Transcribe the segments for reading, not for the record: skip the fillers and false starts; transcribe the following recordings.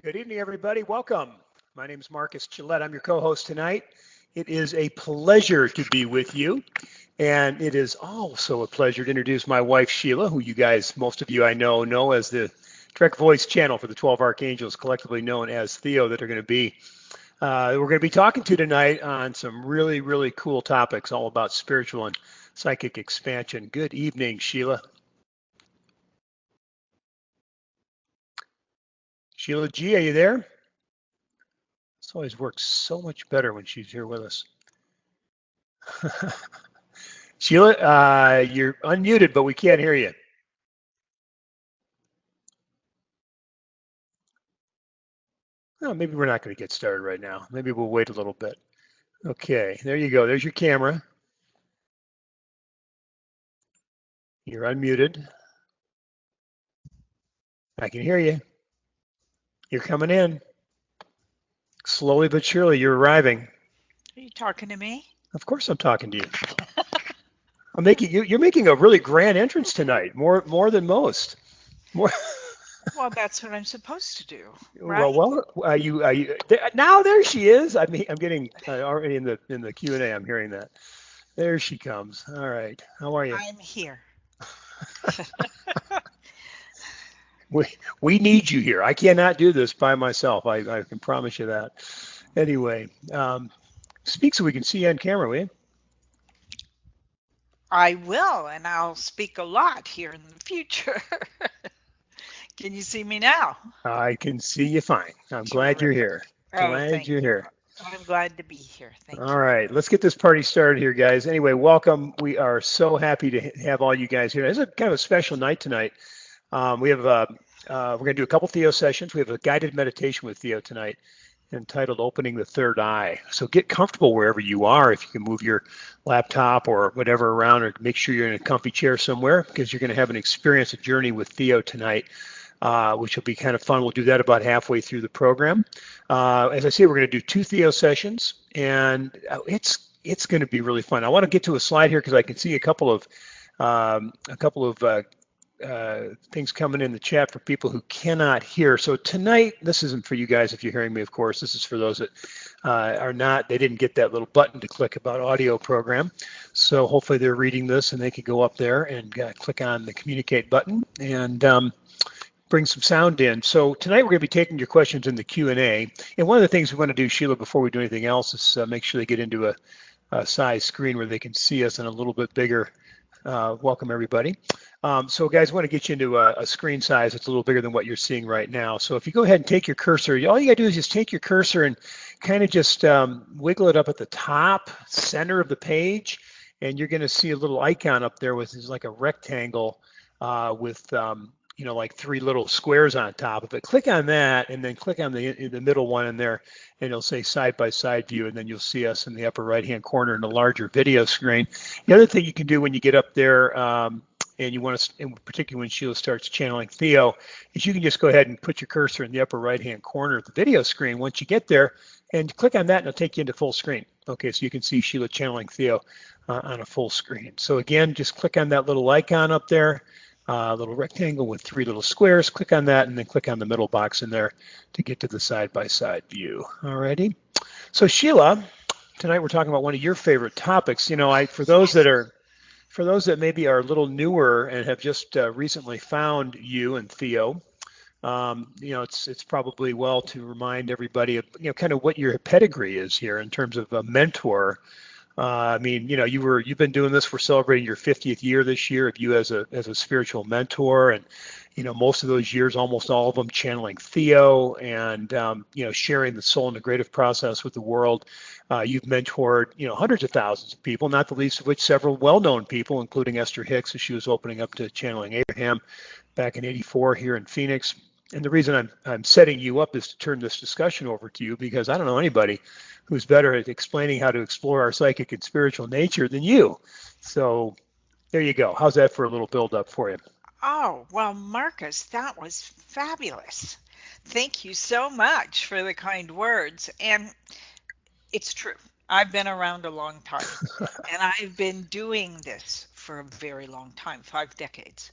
Good evening, everybody. Welcome. My name is Marcus Gillette. I'm your co-host tonight. It is a pleasure to be with you. And it is also a pleasure to introduce my wife, Sheila, who you guys, most of you I know as the direct voice channel for the 12 Archangels, collectively known as THEO, that are going to be we're going to be talking to tonight on some really, really cool topics all about spiritual and psychic expansion. Good evening, Sheila. Sheila G, are you there? This always works so much better when she's here with us. Sheila, you're unmuted, but we can't hear you. Oh, maybe we're not going to get started right now. Maybe we'll wait a little bit. Okay, there you go. There's your camera. You're unmuted. I can hear you. You're coming in. Slowly but surely, you're arriving. Are you talking to me? Of course I'm talking to you. You're making a really grand entrance tonight, more than most. More. Well, that's what I'm supposed to do, right? Well, now there she is. I'm getting already in the Q&A. I'm hearing that. There she comes. All right. How are you? I'm here. We need you here. I cannot do this by myself. I can promise you that. Anyway, speak so we can see you on camera, will you? I will, and I'll speak a lot here in the future. Can you see me now? I can see you fine. I'm glad you're here. Glad you're here. I'm glad to be here. Thank you. All right, let's get this party started here, guys. Anyway, welcome. We are so happy to have all you guys here. It's a kind of a special night tonight. We're going to do a couple THEO sessions. We have a guided meditation with THEO tonight entitled Opening the Third Eye. So get comfortable wherever you are. If you can move your laptop or whatever around, or make sure you're in a comfy chair somewhere, because you're going to have an experience, a journey with THEO tonight, which will be kind of fun. We'll do that about halfway through the program. As I say, we're going to do 2 THEO sessions, and it's going to be really fun. I want to get to a slide here because I can see a couple of things coming in the chat for people who cannot hear. So tonight, this isn't for you guys if you're hearing me, of course. This is for those that are not. They didn't get that little button to click about audio program. So hopefully they're reading this and they can go up there and click on the communicate button and bring some sound in. So tonight we're going to be taking your questions in the Q&A. And one of the things we want to do, Sheila, before we do anything else, is make sure they get into a size screen where they can see us in a little bit bigger. Welcome, everybody. So guys, I want to get you into a screen size that's a little bigger than what you're seeing right now. So if you go ahead and take your cursor, all you got to do is just take your cursor and kind of just wiggle it up at the top center of the page, and you're going to see a little icon up there with like a rectangle with like 3 little squares on top of it. Click on that, and then click on the middle one in there, and it'll say side-by-side view, and then you'll see us in the upper right-hand corner in a larger video screen. The other thing you can do when you get up there, and you want to, in particular when Sheila starts channeling THEO, is you can just go ahead and put your cursor in the upper right-hand corner of the video screen once you get there, and click on that, and it'll take you into full screen. Okay, so you can see Sheila channeling THEO on a full screen. So again, just click on that little icon up there, little rectangle with 3 little squares. Click on that, and then click on the middle box in there to get to the side-by-side view. Alrighty. So Sheila, tonight we're talking about one of your favorite topics. For those that maybe are a little newer and have just recently found you and THEO, it's probably well to remind everybody of kind of what your pedigree is here in terms of a mentor. You've been doing this. We're celebrating your 50th year this year of you as a spiritual mentor, and most of those years, almost all of them, channeling THEO and sharing the soul integrative process with the world. You've mentored hundreds of thousands of people, not the least of which several well-known people, including Esther Hicks, as she was opening up to channeling Abraham back in '84 here in Phoenix. And the reason I'm setting you up is to turn this discussion over to you, because I don't know anybody who's better at explaining how to explore our psychic and spiritual nature than you. So there you go. How's that for a little build up for you? Oh, well, Marcus, that was fabulous. Thank you so much for the kind words. And it's true. I've been around a long time, and I've been doing this for a very long time, 5 decades.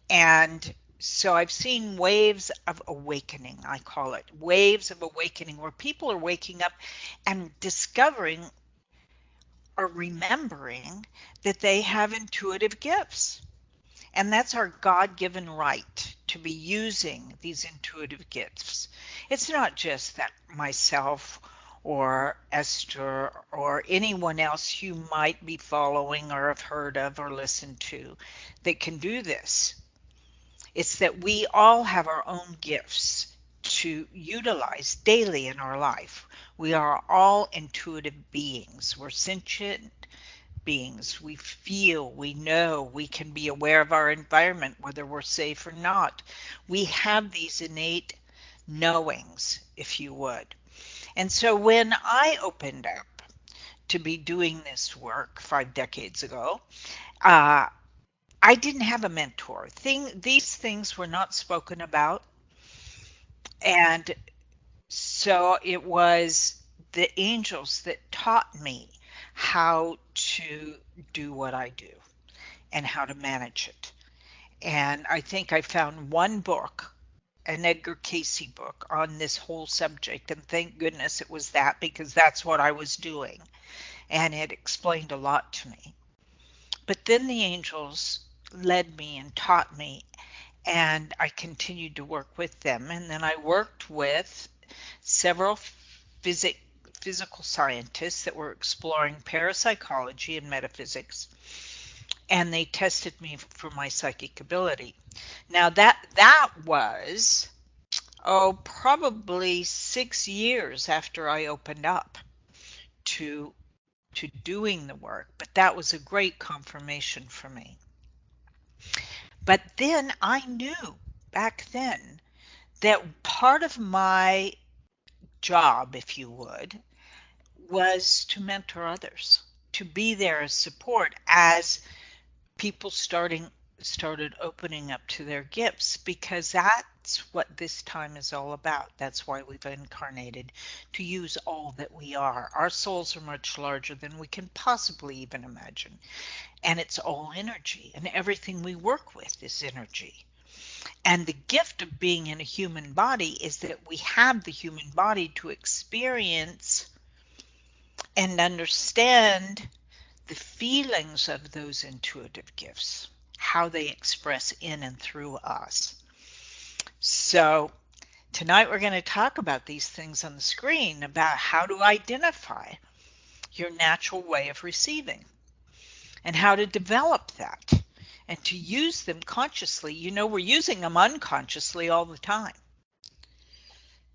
And So I've seen waves of awakening, I call it waves of awakening, where people are waking up and discovering or remembering that they have intuitive gifts. And that's our God given right to be using these intuitive gifts. It's not just that myself or Esther or anyone else you might be following or have heard of or listened to that can do this. It's that we all have our own gifts to utilize daily in our life. We are all intuitive beings. We're sentient beings. We feel, we know, we can be aware of our environment, whether we're safe or not. We have these innate knowings, if you would. And so when I opened up to be doing this work 5 decades ago, uh, I didn't have a mentor. These things were not spoken about. And so it was the angels that taught me how to do what I do and how to manage it. And I think I found one book, an Edgar Casey book on this whole subject. And thank goodness it was that, because that's what I was doing. And it explained a lot to me. But then the angels led me and taught me, and I continued to work with them. And then I worked with several physical scientists that were exploring parapsychology and metaphysics, and they tested me for my psychic ability. Now that was probably 6 years after I opened up to doing the work, but that was a great confirmation for me. But then I knew back then that part of my job, if you would, was to mentor others, to be there as support as people started opening up to their gifts, because that's what this time is all about. That's why we've incarnated, to use all that we are. Our souls are much larger than we can possibly even imagine, and it's all energy, and everything we work with is energy. And the gift of being in a human body is that we have the human body to experience and understand the feelings of those intuitive gifts, how they express in and through us. So tonight we're going to talk about these things on the screen, about how to identify your natural way of receiving and how to develop that and to use them consciously. You know, we're using them unconsciously all the time.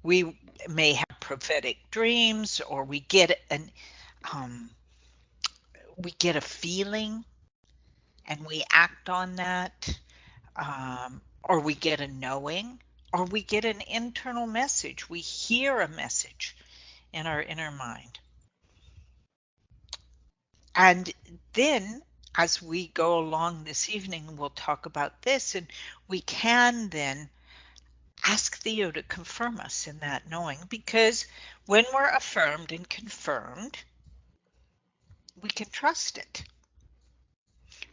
We may have prophetic dreams, or we get a feeling and we act on that, or we get a knowing, or we get an internal message. We hear a message in our inner mind. And then as we go along this evening, we'll talk about this, and we can then ask THEO to confirm us in that knowing, because when we're affirmed and confirmed, we can trust it.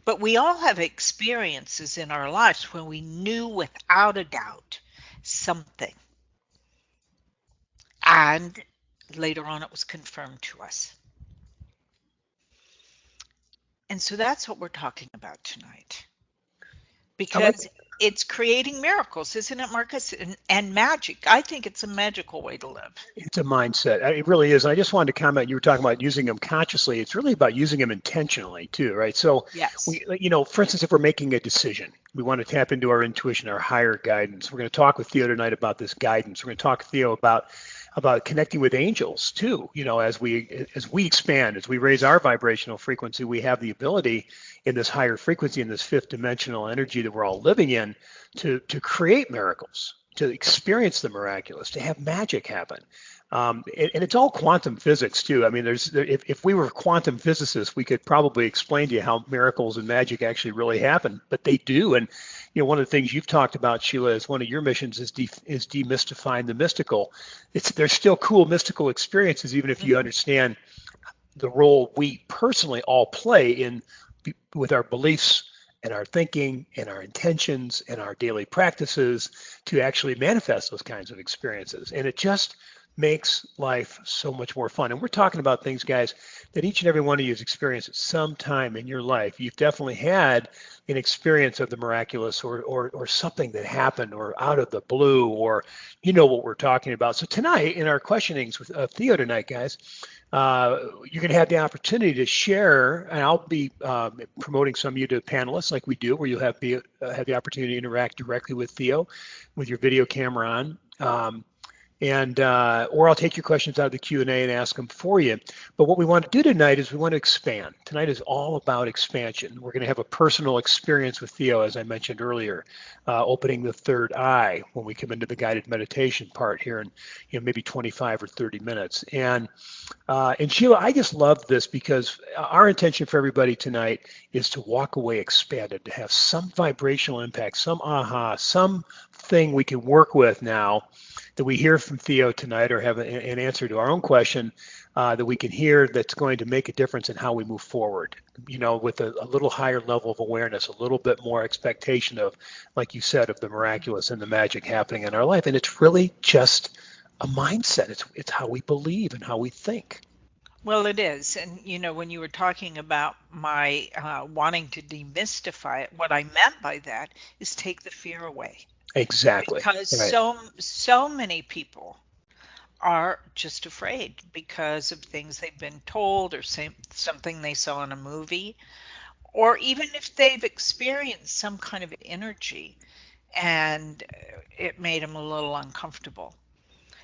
But we all have experiences in our lives when we knew without a doubt something, and later on it was confirmed to us. And so that's what we're talking about tonight, because it's creating miracles, isn't it, Marcus? And magic. I think it's a magical way to live. It's a mindset. It really is. I just wanted to comment. You were talking about using them consciously. It's really about using them intentionally too, right? So, Yes. for instance, if we're making a decision, we want to tap into our intuition, our higher guidance. We're going to talk with THEO tonight about this guidance. We're going to talk to THEO about connecting with angels too. As we expand, as we raise our vibrational frequency, we have the ability in this higher frequency, in this fifth dimensional energy that we're all living in, to create miracles, to experience the miraculous, to have magic happen. And it's all quantum physics too. I mean, if we were quantum physicists, we could probably explain to you how miracles and magic actually really happen, but they do. And one of the things you've talked about, Sheila, is one of your missions is demystifying the mystical. There's still cool mystical experiences, even if you understand the role we personally all play in with our beliefs and our thinking and our intentions and our daily practices to actually manifest those kinds of experiences. And it just makes life so much more fun. And we're talking about things, guys, that each and every one of you has experienced at some time in your life. You've definitely had an experience of the miraculous, or something that happened, or out of the blue, or you know what we're talking about. So tonight, in our questionings with Theo tonight, guys, you're going to have the opportunity to share, and I'll be promoting some of you to panelists like we do, where you'll have the opportunity to interact directly with Theo with your video camera on. And or I'll take your questions out of the Q&A and ask them for you. But what we want to do tonight is we want to expand. Tonight is all about expansion. We're going to have a personal experience with Theo, as I mentioned earlier, opening the third eye when we come into the guided meditation part here in maybe 25 or 30 minutes. And Sheila, I just love this because our intention for everybody tonight is to walk away expanded, to have some vibrational impact, some aha, something we can work with now that we hear from Theo tonight, or have an answer to our own question that we can hear that's going to make a difference in how we move forward, with a little higher level of awareness, a little bit more expectation of, like you said, of the miraculous and the magic happening in our life. And it's really just a mindset. It's how we believe and how we think. Well, it is. And, when you were talking about my wanting to demystify it, what I meant by that is take the fear away. Exactly. Because Right. so many people are just afraid because of things they've been told, or something they saw in a movie, or even if they've experienced some kind of energy and it made them a little uncomfortable.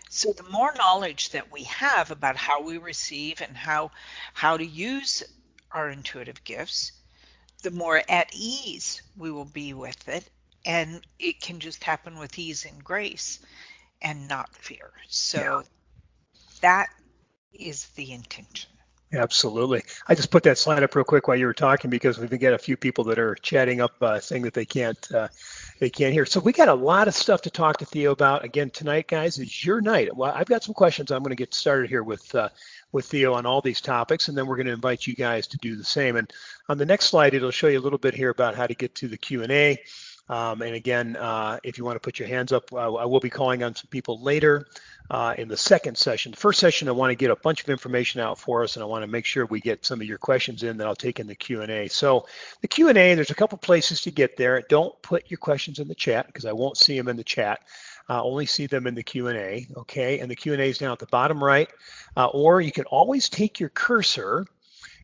So the more knowledge that we have about how we receive and how to use our intuitive gifts, the more at ease we will be with it, and it can just happen with ease and grace and not fear. Yeah. So that is the intention. Absolutely. I just put that slide up real quick while you were talking because we've got a few people that are chatting up saying that they can't hear. So we got a lot of stuff to talk to Theo about. Again, tonight, guys, is your night. Well, I've got some questions. I'm going to get started here with Theo on all these topics, and then we're going to invite you guys to do the same. And on the next slide, it'll show you a little bit here about how to get to the Q&A. And again, if you want to put your hands up, I will be calling on some people later in the second session. The first session, I want to get a bunch of information out for us, and I want to make sure we get some of your questions in that I'll take in the Q&A. So the Q&A, there's a couple places to get there. Don't put your questions in the chat because I won't see them in the chat. Only see them in the Q&A, okay? And the Q&A is down at the bottom right. Or you can always take your cursor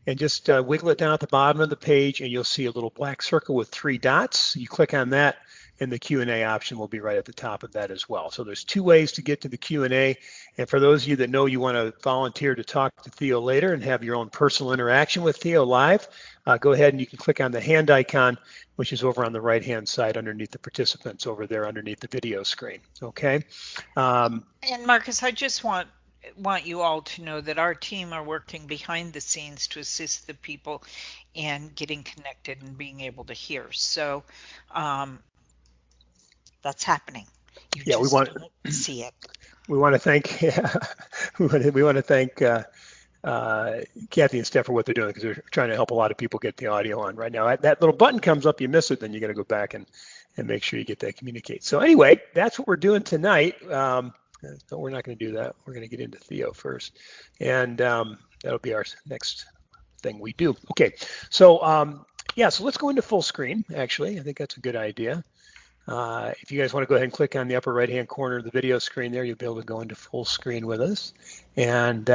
and just wiggle it down at the bottom of the page, and you'll see a little black circle with 3 dots. You click on that, and the Q&A option will be right at the top of that as well. So there's 2 ways to get to the Q&A. And for those of you that know you want to volunteer to talk to Theo later and have your own personal interaction with Theo live, go ahead and you can click on the hand icon, which is over on the right-hand side underneath the participants over there underneath the video screen. Okay. And Marcus, I just want you all to know that our team are working behind the scenes to assist the people in getting connected and being able to hear. So that's happening. You just don't see it. We want to thank we want to thank Kathy and Steph for what they're doing, because they're trying to help a lot of people get the audio on right now. That little button comes up, you miss it, then you got to go back and make sure you get that communicate. So anyway, that's what we're doing tonight. No, we're not going to do that. We're going to get into Theo first, and that'll be our next thing we do. Okay, so yeah, so let's go into full screen. Actually, I think that's a good idea. If you guys want to go ahead and click on the upper right-hand corner of the video screen there, you'll be able to go into full screen with us. And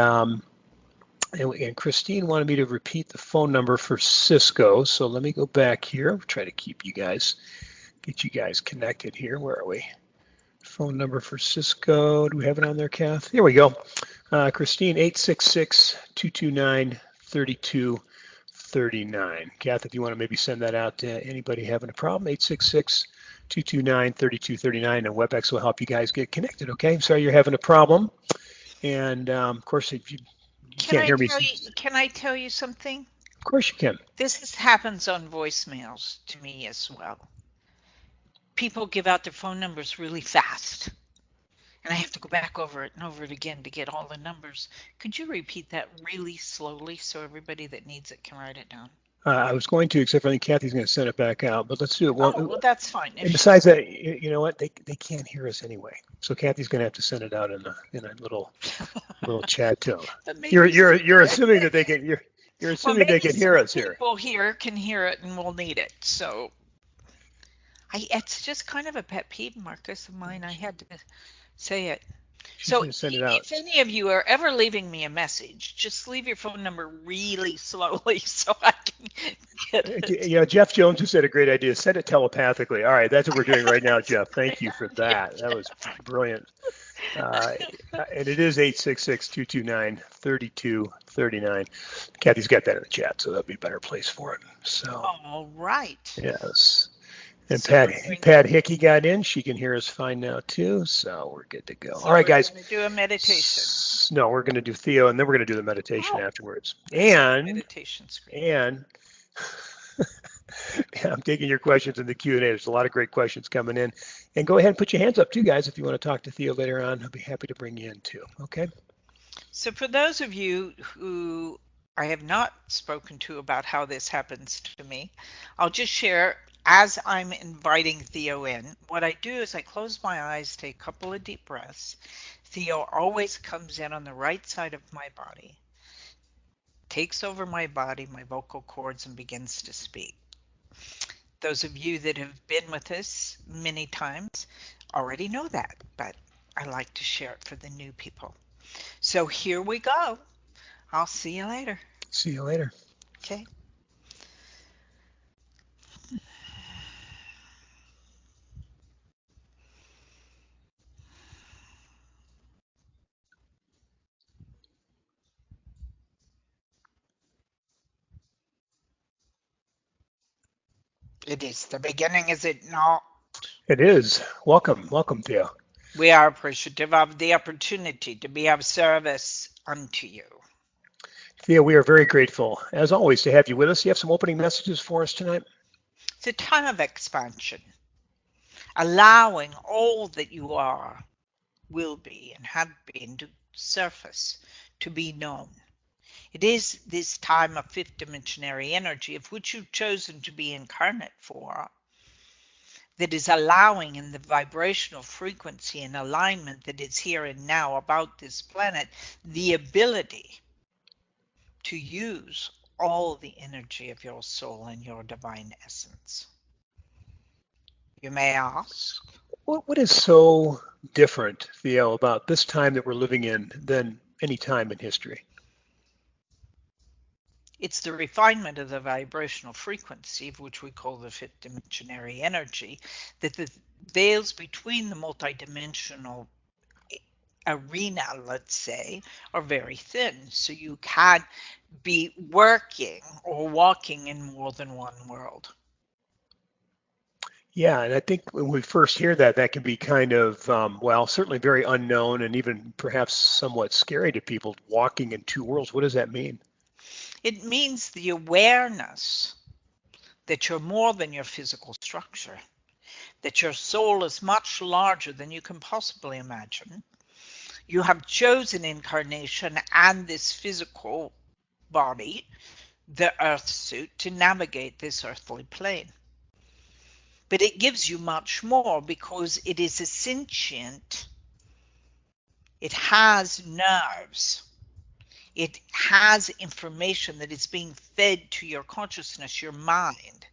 Christine wanted me to repeat the phone number for Cisco. So let me go back here. I'll try to get you guys connected here. Where are we? Phone number for Cisco. Do we have it on there, Kath? Here we go. Christine, 866-229-3239. Kath, if you want to maybe send that out to anybody having a problem, 866-229-3239, and WebEx will help you guys get connected, okay? I'm sorry you're having a problem. And, of course, if you can't hear me. Can I tell you something? Of course you can. This happens on voicemails to me as well. People give out their phone numbers really fast, and I have to go back over it and over it again to get all the numbers. Could you repeat that really slowly so everybody that needs it can write it down? I was going to, except for I think Kathy's going to send it back out, but let's do it. Oh, well, that's fine. If And she's besides that, you know what? They can't hear us anyway. So Kathy's going to have to send it out in a little chat to them. but You're maybe you're some, you're assuming that they can you're well, assuming they maybe can some hear us here. people here can hear it and will need it. So it's just kind of a pet peeve, Marcus, of mine. I had to say it. She's So going to send it out. if any of you are ever leaving me a message, just leave your phone number really slowly so I can get it. Yeah, Jeff Jones who said a great idea. Send it telepathically. All right, that's what we're doing right now, Jeff. Thank you for that. That was brilliant. Uh, and it is 866-229-3239. Kathy's got that in the chat, so that'll be a better place for it. So, All right. yes. And So we're going Pat Hickey got in. She can hear us fine now too, so we're good to go. So all right, we're guys. going to do a meditation. No, we're going to do Theo, and then we're going to do the meditation afterwards. Meditation screen. And I'm taking your questions in the Q&A. There's a lot of great questions coming in. And go ahead and put your hands up too, guys, if you want to talk to Theo later on. I'll be happy to bring you in too. Okay. So for those of you who I have not spoken to about how this happens to me, I'll just share as I'm inviting Theo in. What I do is I close my eyes, take a couple of deep breaths. Theo always comes in on the right side of my body, takes over my body, my vocal cords, and begins to speak. Those of you that have been with us many times already know that, but I like to share it for the new people. So here we go. I'll see you later. See you later. Okay. It is the beginning, is it not? It is. Welcome, Theo. We are appreciative of the opportunity to be of service unto you. Theo, we are very grateful, as always, to have you with us. You have some opening messages for us tonight? It's a time of expansion, allowing all that you are, will be, and have been to surface, to be known. It is this time of fifth dimensionary energy, of which you've chosen to be incarnate for, that is allowing in the vibrational frequency and alignment that is here and now about this planet the ability to use all the energy of your soul and your divine essence. You may ask, What is so different, Theo, about this time that we're living in than any time in history? it's the refinement of the vibrational frequency, which we call the fifth dimensionary energy, that the veils between the multidimensional arena, let's say, are very thin. So you can be working or walking in more than one world. Yeah, and I think when we first hear that, that can be kind of, well, certainly very unknown and even perhaps somewhat scary to people, walking in two worlds. What does that mean? It means the awareness that you're more than your physical structure, that your soul is much larger than you can possibly imagine. You have chosen incarnation and this physical body, the earth suit, to navigate this earthly plane. But it gives you much more because it is a sentient, it has nerves, it has information that is being fed to your consciousness, your mind.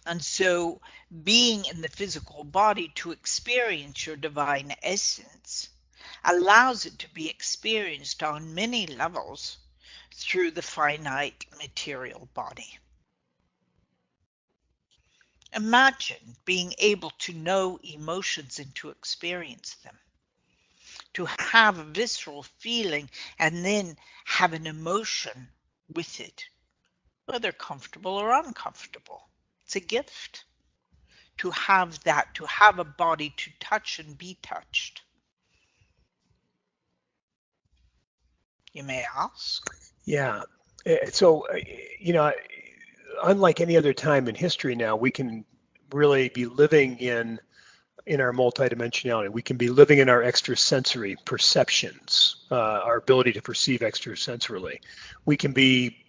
And so being in the physical body to experience your divine essence allows it to be experienced on many levels through the finite material body. Imagine being able to know emotions and to experience them, to have a visceral feeling and then have an emotion with it, whether comfortable or uncomfortable. It's a gift to have that, to have a body to touch and be touched. You may ask. Yeah. So, unlike any other time in history now, we can really be living in our multidimensionality. We can be living in our extrasensory perceptions, our ability to perceive extrasensorily. We can be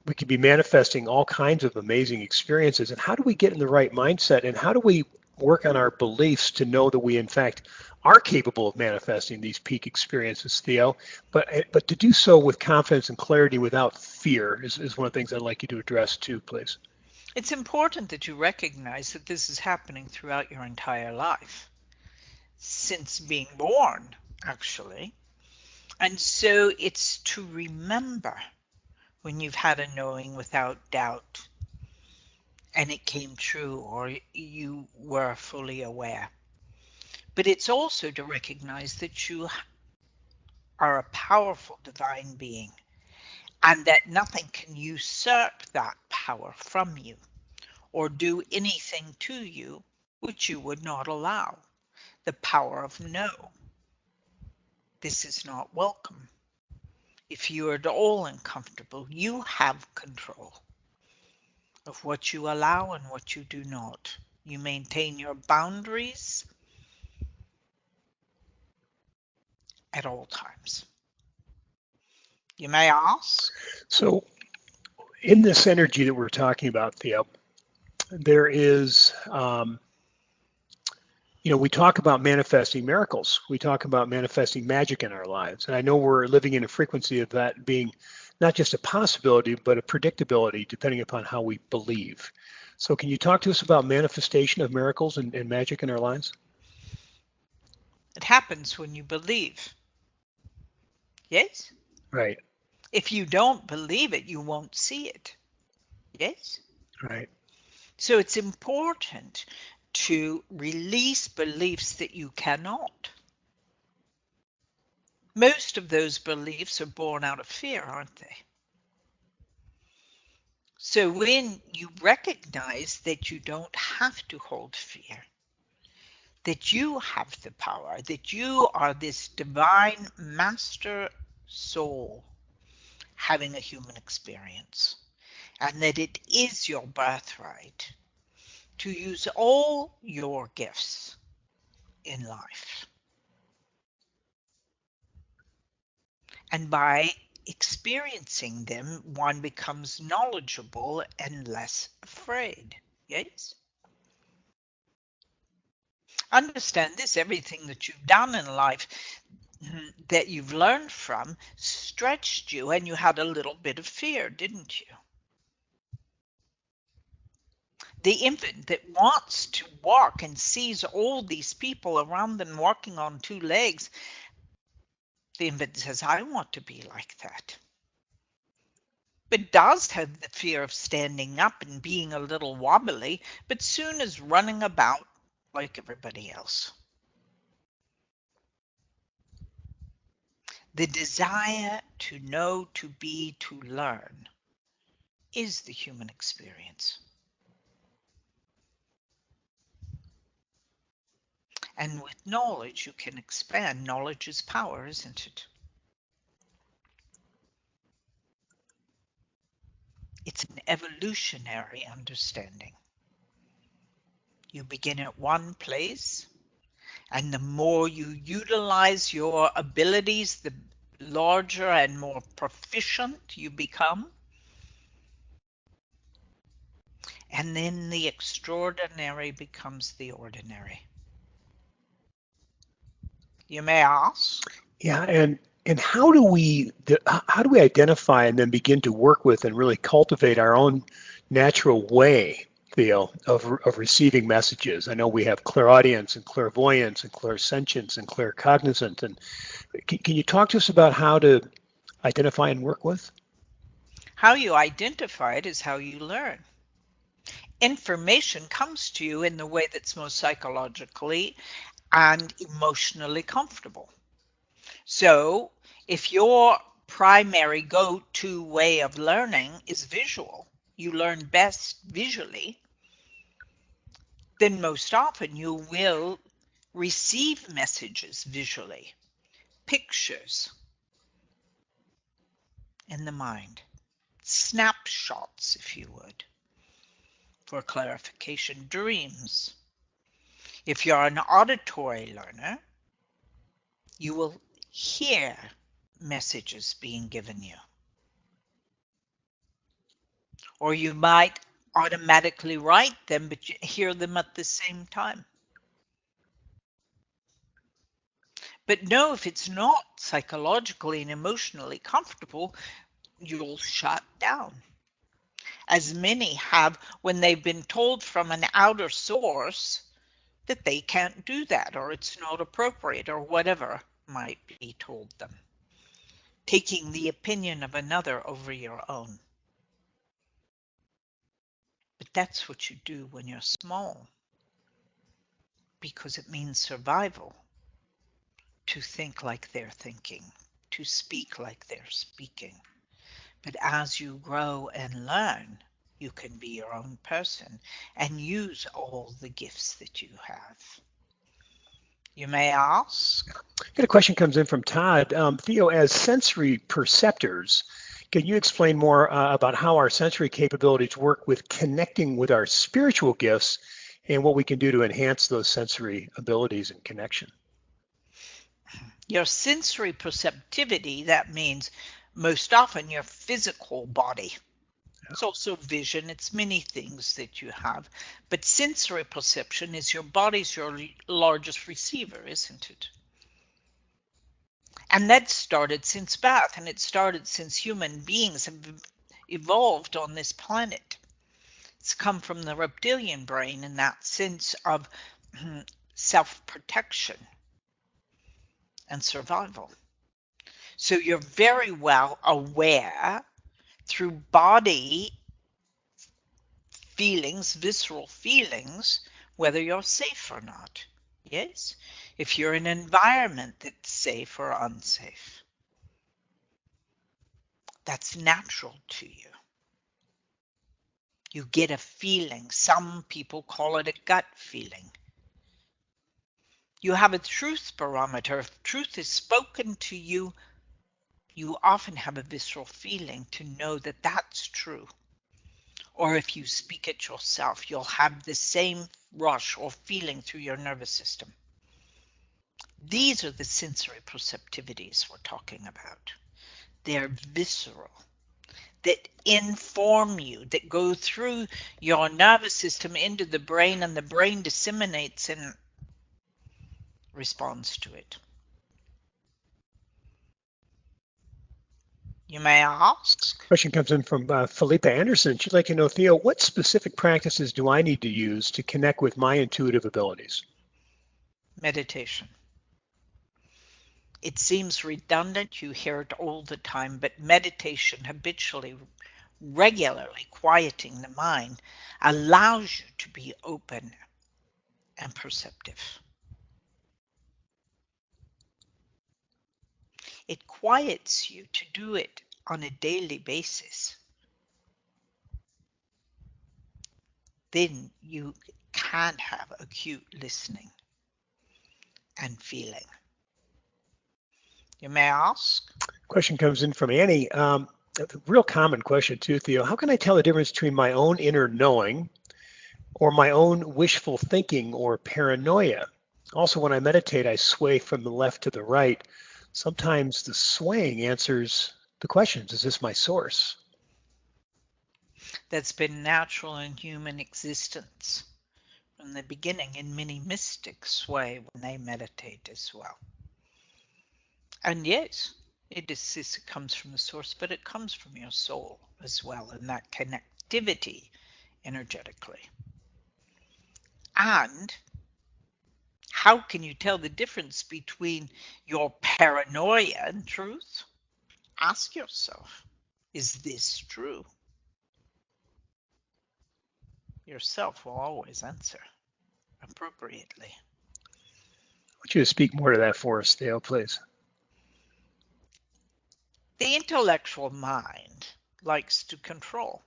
we could be manifesting all kinds of amazing experiences. And how do we get in the right mindset? And how do we work on our beliefs to know that we, in fact, are capable of manifesting these peak experiences, Theo? But to do so with confidence and clarity without fear is one of the things I'd like you to address too, please. It's important that you recognize that this is happening throughout your entire life, since being born, actually. And so it's to remember when you've had a knowing without doubt and it came true or you were fully aware. But it's also to recognize that you are a powerful divine being and that nothing can usurp that power from you or do anything to you which you would not allow. The power of no. This is not welcome. If you are at all uncomfortable, you have control of what you allow and what you do not. You maintain your boundaries at all times. You may ask, So, in this energy that we're talking about, Theo, there is, we talk about manifesting miracles. We talk about manifesting magic in our lives. And I know we're living in a frequency of that being not just a possibility, but a predictability, depending upon how we believe. So, can you talk to us about manifestation of miracles and magic in our lives? it happens when you believe. Yes? Right, If you don't believe it, you won't see it. Yes? right. So it's important to release beliefs that you cannot. Most of those beliefs are born out of fear, aren't they? So when you recognize that you don't have to hold fear, that you have the power, that you are this divine master soul having a human experience, and that it is your birthright to use all your gifts in life. And by experiencing them, one becomes knowledgeable and less afraid. Yes? Understand this, everything that you've done in life that you've learned from stretched you, and you had a little bit of fear, didn't you? The infant that wants to walk and sees all these people around them walking on two legs, the infant says, I want to be like that. But does have the fear of standing up and being a little wobbly, but soon is running about like everybody else. The desire to know, to be, to learn is the human experience. And with knowledge, you can expand. Knowledge is power, isn't it? It's an evolutionary understanding. You begin at one place, and the more you utilize your abilities, the larger and more proficient you become. And then the extraordinary becomes the ordinary. You may ask, Yeah, and how do we identify and then begin to work with and really cultivate our own natural way, Theo, of receiving messages? I know we have clairaudience and clairvoyance and clairsentience and claircognizant. And can you talk to us about how to identify and work with? how you identify it is how you learn. Information comes to you in the way that's most psychologically and emotionally comfortable. So if your primary go-to way of learning is visual, you learn best visually, then most often you will receive messages visually, pictures in the mind, snapshots, if you would, for clarification, dreams. If you're an auditory learner, you will hear messages being given you. Or you might automatically write them, but you hear them at the same time. But no, if it's not psychologically and emotionally comfortable, you'll shut down. As many have when they've been told from an outer source that they can't do that or it's not appropriate or whatever might be told them. Taking the opinion of another over your own. But that's what you do when you're small, because it means survival. To think like they're thinking, to speak like they're speaking. But as you grow and learn, you can be your own person and use all the gifts that you have. You may ask? Got a question comes in from Todd. Theo, as sensory perceptors, can you explain more about how our sensory capabilities work with connecting with our spiritual gifts and what we can do to enhance those sensory abilities and connection? Your sensory perceptivity, that means most often your physical body. It's also vision, it's many things that you have. But sensory perception is your body's your largest receiver, isn't it? And that started since birth, and it started since human beings have evolved on this planet. It's come from the reptilian brain in that sense of self-protection and survival. So you're very well aware through body feelings, visceral feelings, whether you're safe or not. Yes? If you're in an environment that's safe or unsafe. That's natural to you. You get a feeling. Some people call it a gut feeling. You have a truth barometer. If truth is spoken to you, you often have a visceral feeling to know that that's true. Or if you speak it yourself, you'll have the same rush or feeling through your nervous system. These are the sensory perceptivities we're talking about. They're visceral, that inform you, that go through your nervous system into the brain, and the brain disseminates and responds to it. You may ask? Question comes in from Philippa Anderson. She'd like to know, Theo, what specific practices do I need to use to connect with my intuitive abilities? Meditation. It seems redundant, you hear it all the time, but meditation, habitually, regularly quieting the mind, allows you to be open and perceptive. It quiets you to do it on a daily basis. Then you can have acute listening and feeling. You may ask? Question comes in from Annie. A real common question too, Theo. How can I tell the difference between my own inner knowing or my own wishful thinking or paranoia? Also, when I meditate, I sway from the left to the right. Sometimes the swaying answers the questions. Is this my source? That's been natural in human existence from the beginning, and many mystics sway when they meditate as well. And yes, it comes from the source, but it comes from your soul as well, and that connectivity energetically. And how can you tell the difference between your paranoia and truth? Ask yourself, is this true? Yourself will always answer appropriately. I want you to speak more to that for us, Theo, please. The intellectual mind likes to control.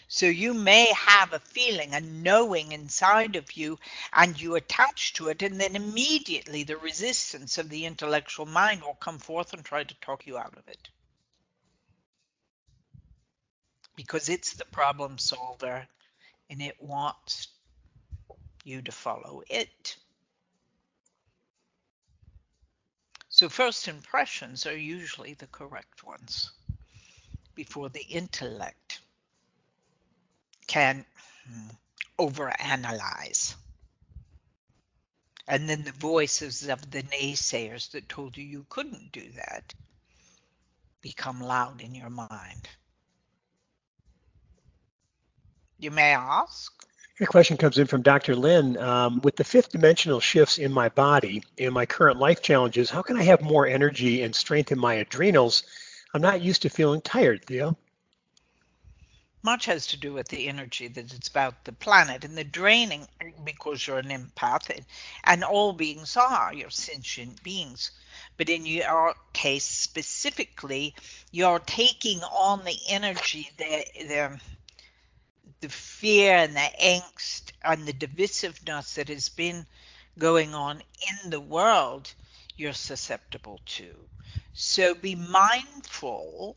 So you may have a feeling, a knowing inside of you, and you attach to it, and then immediately the resistance of the intellectual mind will come forth and try to talk you out of it. Because it's the problem solver, and it wants you to follow it. So first impressions are usually the correct ones before the intellect can overanalyze. And then the voices of the naysayers that told you you couldn't do that become loud in your mind. You may ask? Your question comes in from Dr. Lynn. With the fifth dimensional shifts in my body and my current life challenges, how can I have more energy and strength in my adrenals? I'm not used to feeling tired, Theo. Much has to do with the energy that it's about the planet and the draining, because you're an empath, and all beings are, you're sentient beings. But in your case specifically, you're taking on the energy, the fear and the angst and the divisiveness that has been going on in the world, you're susceptible to. So be mindful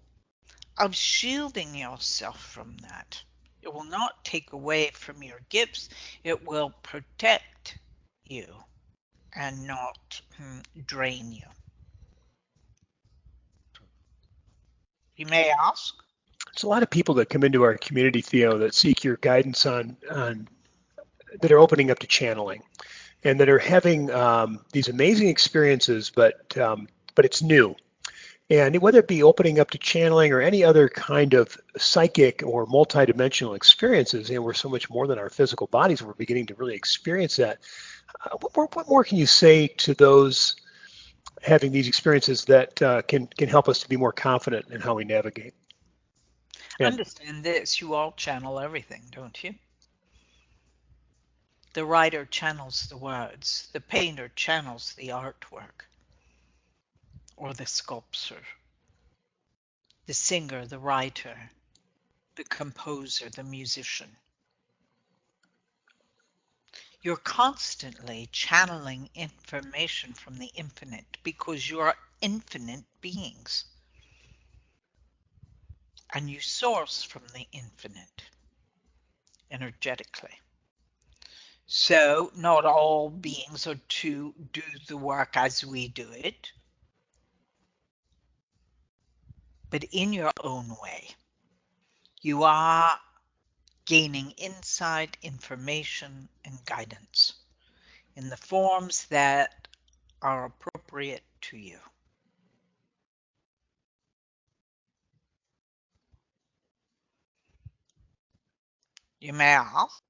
of shielding yourself from that. It will not take away from your gifts, it will protect you and not drain you. You may ask? There's a lot of people that come into our community, Theo, that seek your guidance on that are opening up to channeling and that are having these amazing experiences, but it's new. And whether it be opening up to channeling or any other kind of psychic or multidimensional experiences, we're so much more than our physical bodies. We're beginning to really experience that. What more can you say to those having these experiences that can help us to be more confident in how we navigate? And Understand this, you all channel everything, don't you? The writer channels the words, the painter channels the artwork, or the sculptor, the singer, the writer, the composer, the musician. You're constantly channeling information from the infinite because you are infinite beings and you source from the infinite energetically. So, not all beings are to do the work as we do it, but in your own way. You are gaining insight, information, and guidance in the forms that are appropriate to you. You may ask?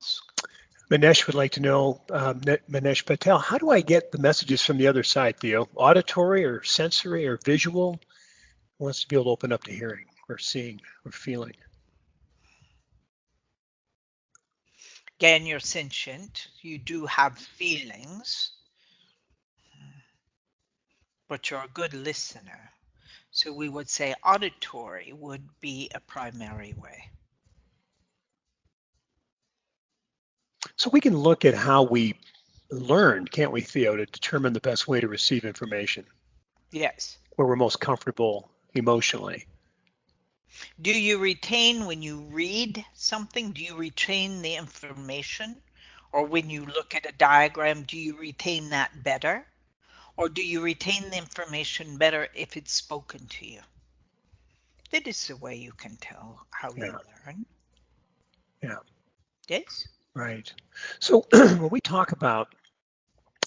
Manesh would like to know, Manesh Patel, how do I get the messages from the other side, Theo? Auditory or sensory or visual? Wants to be able to open up to hearing or seeing or feeling. Again, you're sentient. You do have feelings, but you're a good listener. So we would say auditory would be a primary way. So we can look at how we learn, can't we, Theo, to determine the best way to receive information, Yes. where we're most comfortable emotionally. Do you retain when you read something? Do you retain the information? Or when you look at a diagram, do you retain that better? Or do you retain the information better if it's spoken to you? That is the way you can tell how Yeah, you learn. yeah, Yes? right. So when we talk about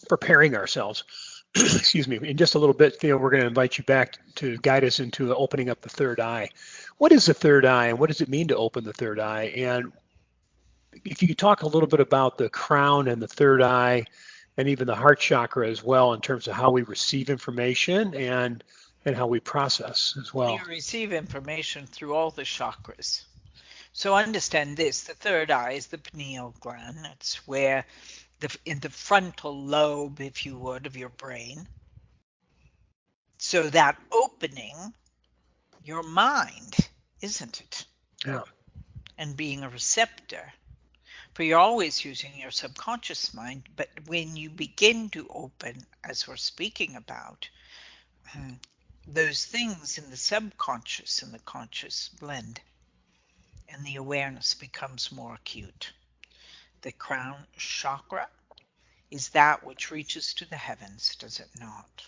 preparing ourselves, excuse me, in just a little bit, Theo, we're going to invite you back to guide us into opening up the third eye. What is the third eye and what does it mean to open the third eye? And if you could talk a little bit about the crown and the third eye and even the heart chakra as well in terms of how we receive information and how we process as well. You receive information through all the chakras. So understand this, the third eye is the pineal gland. It's where in the frontal lobe, if you would, of your brain. So that opening your mind, isn't it? Yeah. And being a receptor. For you're always using your subconscious mind, but when you begin to open, as we're speaking about, those things in the subconscious and the conscious blend, and the awareness becomes more acute. The crown chakra is that which reaches to the heavens, does it not?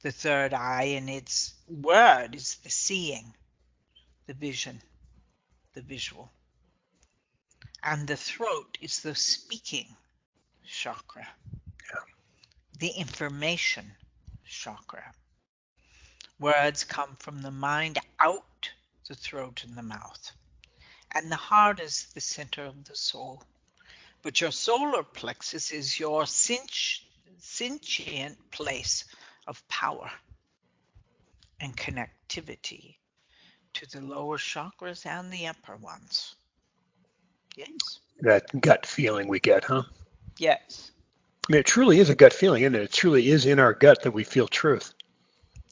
The third eye in its word is the seeing, the vision, the visual. And the throat is the speaking chakra, the information chakra. Words come from the mind out the throat and the mouth. And the heart is the center of the soul. But your solar plexus is your sentient place of power and connectivity to the lower chakras and the upper ones. Yes? That gut feeling we get, huh? Yes. I mean, it truly is a gut feeling, isn't it? It truly is in our gut that we feel truth.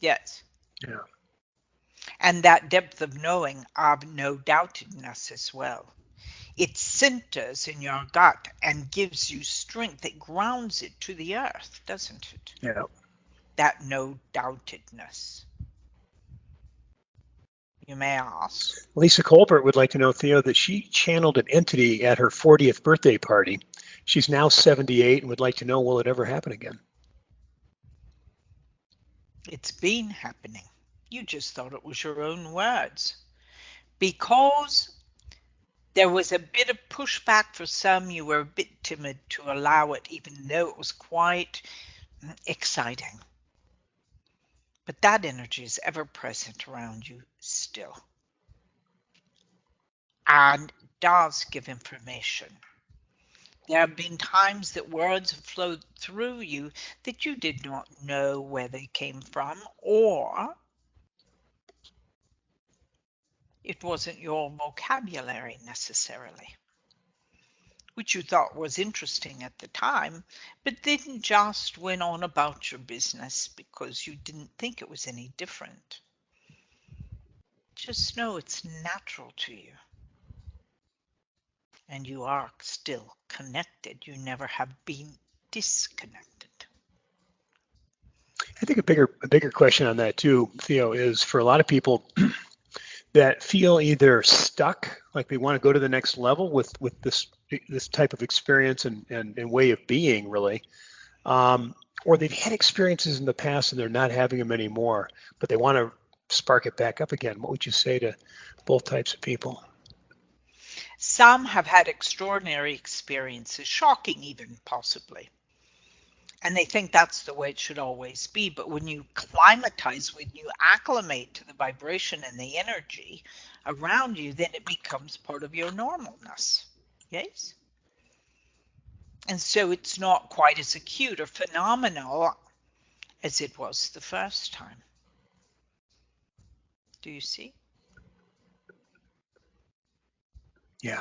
Yes. Yeah. And that depth of knowing of no doubtedness as well. It centers in your gut and gives you strength. It grounds it to the earth, doesn't it? Yeah. That no doubtedness. You may ask. Lisa Colbert would like to know, Theo, that she channeled an entity at her 40th birthday party. She's now 78 and would like to know, will it ever happen again? It's been happening. You just thought it was your own words. Because there was a bit of pushback for some, you were a bit timid to allow it, even though it was quite exciting. But that energy is ever present around you still and does give information. There have been times that words have flowed through you that you did not know where they came from, or it wasn't your vocabulary necessarily, which you thought was interesting at the time, but then just went on about your business because you didn't think it was any different. Just know it's natural to you. And you are still connected. You never have been disconnected. I think a bigger question on that too, Theo, is for a lot of people that feel either stuck, like they want to go to the next level with this type of experience and way of being, really, or they've had experiences in the past and they're not having them anymore, but they want to spark it back up again. What would you say to both types of people? Some have had extraordinary experiences, shocking even, possibly. And they think that's the way it should always be. But when you climatize, when you acclimate to the vibration and the energy around you, then it becomes part of your normalness. Yes? And so it's not quite as acute or phenomenal as it was the first time. Do you see? Yeah.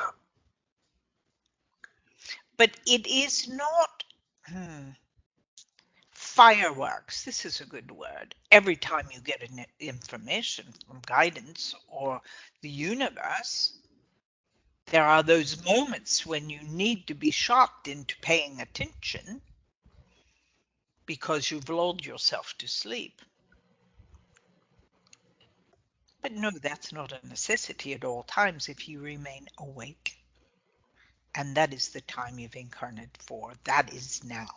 But it is not fireworks. This is a good word. Every time you get an information from guidance or the universe, there are those moments when you need to be shocked into paying attention because you've lulled yourself to sleep. But no, that's not a necessity at all times if you remain awake. And that is the time you've incarnated for. That is now.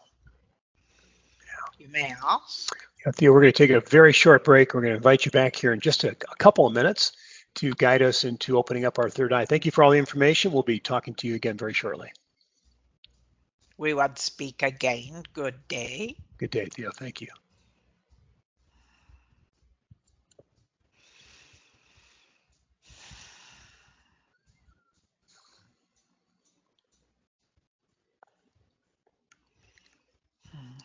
You may ask. Yeah, Theo, we're going to take a very short break. We're going to invite you back here in just a couple of minutes to guide us into opening up our third eye. Thank you for all the information. We'll be talking to you again very shortly. We would speak again. Good day. Good day, Theo. Thank you.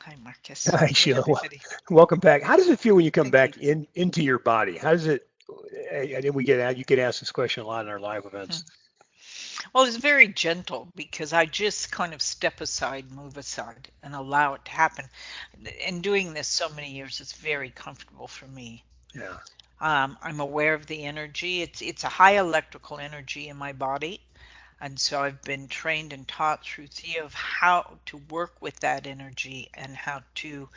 Hi, Marcus. Hi, Hi, Sheila. everybody. Welcome back. How does it feel when you come Thank you. back into your body? How does it? And we get you get asked this question a lot in our live events. Well, it's very gentle because I just kind of step aside, move aside, and allow it to happen. And doing this so many years, it's very comfortable for me. Yeah. I'm aware of the energy. It's a high electrical energy in my body. And so I've been trained and taught through THEO of how to work with that energy and how to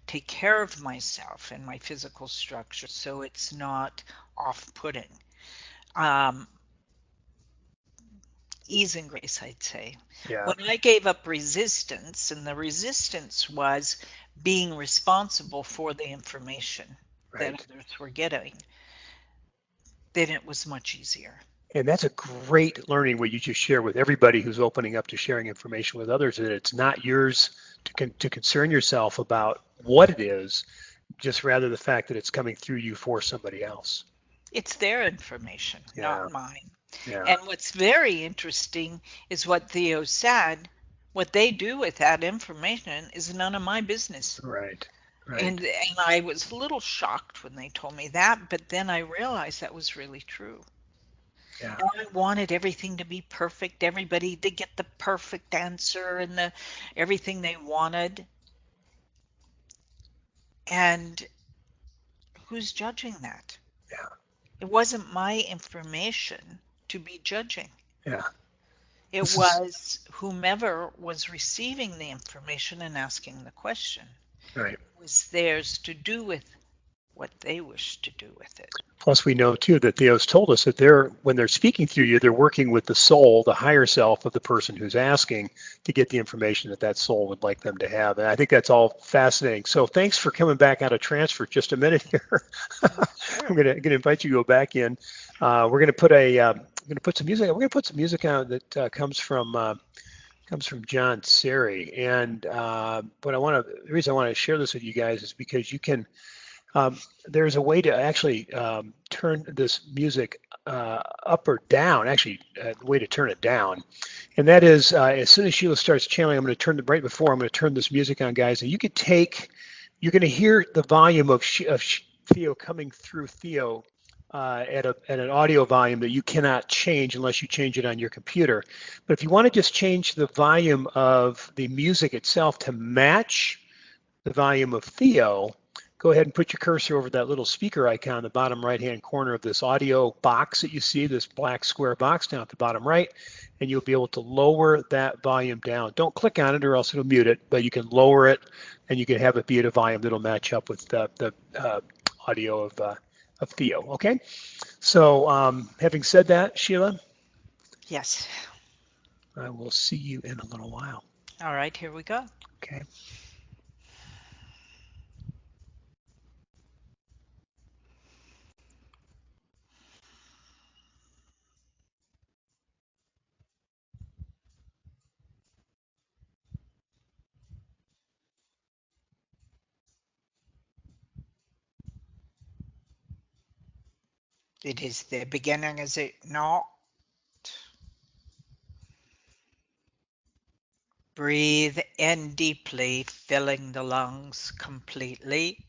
take care of myself and my physical structure so it's not off-putting. Ease and grace, I'd say. Yeah. When I gave up resistance, and the resistance was being responsible for the information that Right. others were getting, then it was much easier. And that's a great learning what you just share with everybody who's opening up to sharing information with others, that it's not yours to concern yourself about what it is, just rather the fact that it's coming through you for somebody else. It's their information, Yeah, not mine. yeah, And what's very interesting is what Theo said. What they do with that information is none of my business. right, right. And I was a little shocked when they told me that, but then I realized that was really true. Yeah, And I wanted everything to be perfect, everybody to get the perfect answer and the everything they wanted. And who's judging that? yeah, It wasn't my information to be judging. yeah. It This is was whomever was receiving the information and asking the question. right. It was theirs to do with what they wished to do with it. Plus, we know too that Theo's told us that when they're speaking through you, they're working with the soul, the higher self of the person who's asking, to get the information that that soul would like them to have. And I think that's all fascinating. So thanks for coming back out of trance for just a minute here. Sure. I'm gonna invite you to go back in. We're gonna put a I'm gonna put some music. We're gonna put some music on that comes from John Seri. And but the reason I want to share this with you guys is because you can there's a way to actually turn this music up or down, actually, the way to turn it down. And that is, as soon as Sheila starts channeling, I'm going to right before, I'm going to turn this music on, guys. And you're going to hear the volume of Theo coming through Theo at an audio volume that you cannot change unless you change it on your computer. But if you want to just change the volume of the music itself to match the volume of Theo, go ahead and put your cursor over that little speaker icon in the bottom right-hand corner of this audio box that you see, this black square box down at the bottom right, and you'll be able to lower that volume down. Don't click on it or else it'll mute it, but you can lower it and you can have it be at a volume that'll match up with the audio of Theo, okay? So having said that, Sheila, Yes. I will see you in a little while, All right, here we go. okay? It is the beginning, is it not? Breathe in deeply, filling the lungs completely.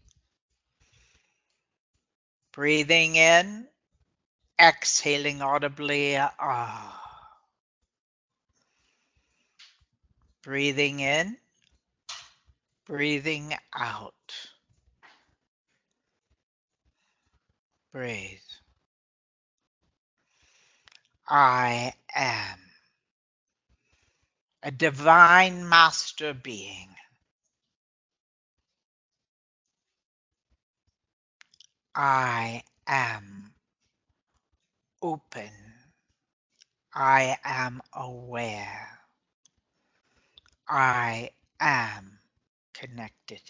Breathing in, exhaling audibly. Ah. Breathing in, breathing out. Breathe. I am a divine master being. I am open. I am aware. I am connected.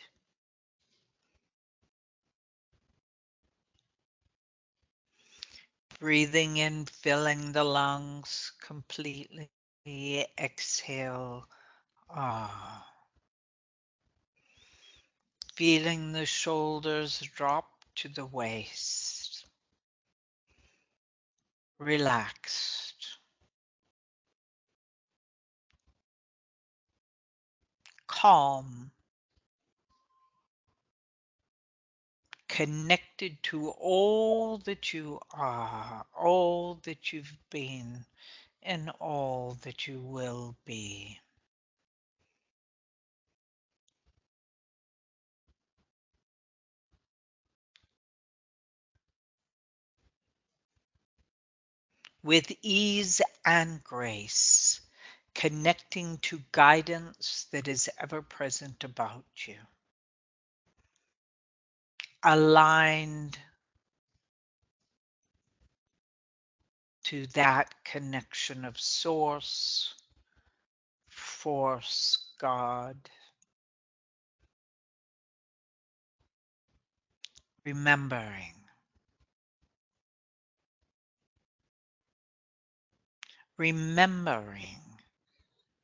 Breathing in, filling the lungs completely. Exhale. Ah. Feeling the shoulders drop to the waist. Relaxed. Calm. Connected to all that you are, all that you've been, and all that you will be. With ease and grace, connecting to guidance that is ever present about you. Aligned to that connection of source, force, God. Remembering remembering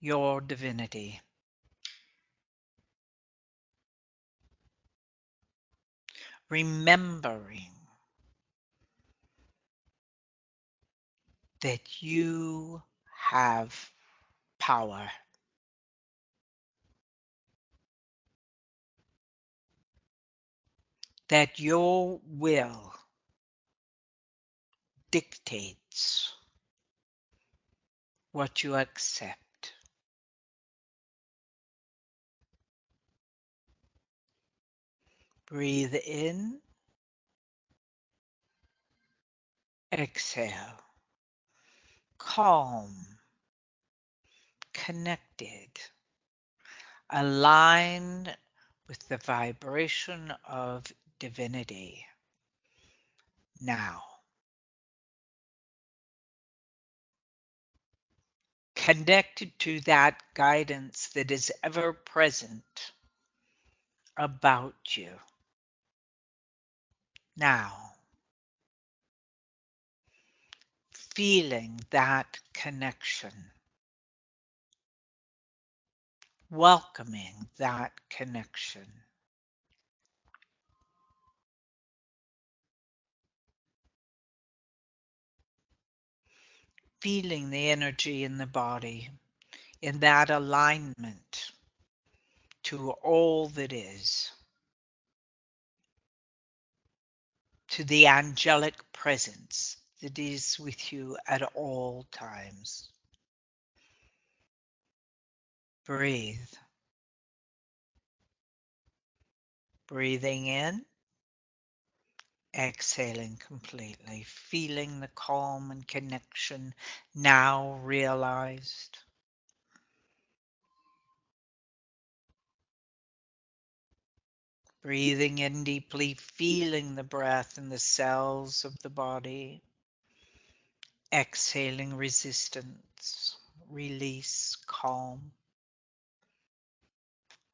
your divinity. Remembering that you have power. That your will dictates what you accept. Breathe in, exhale, calm, connected, aligned with the vibration of divinity. Now, connected to that guidance that is ever present about you. Now, feeling that connection, welcoming that connection. Feeling the energy in the body, in that alignment to all that is, to the angelic presence that is with you at all times. Breathe. Breathing in, exhaling completely, feeling the calm and connection now realized. Breathing in deeply, feeling the breath in the cells of the body. Exhaling resistance, release, calm.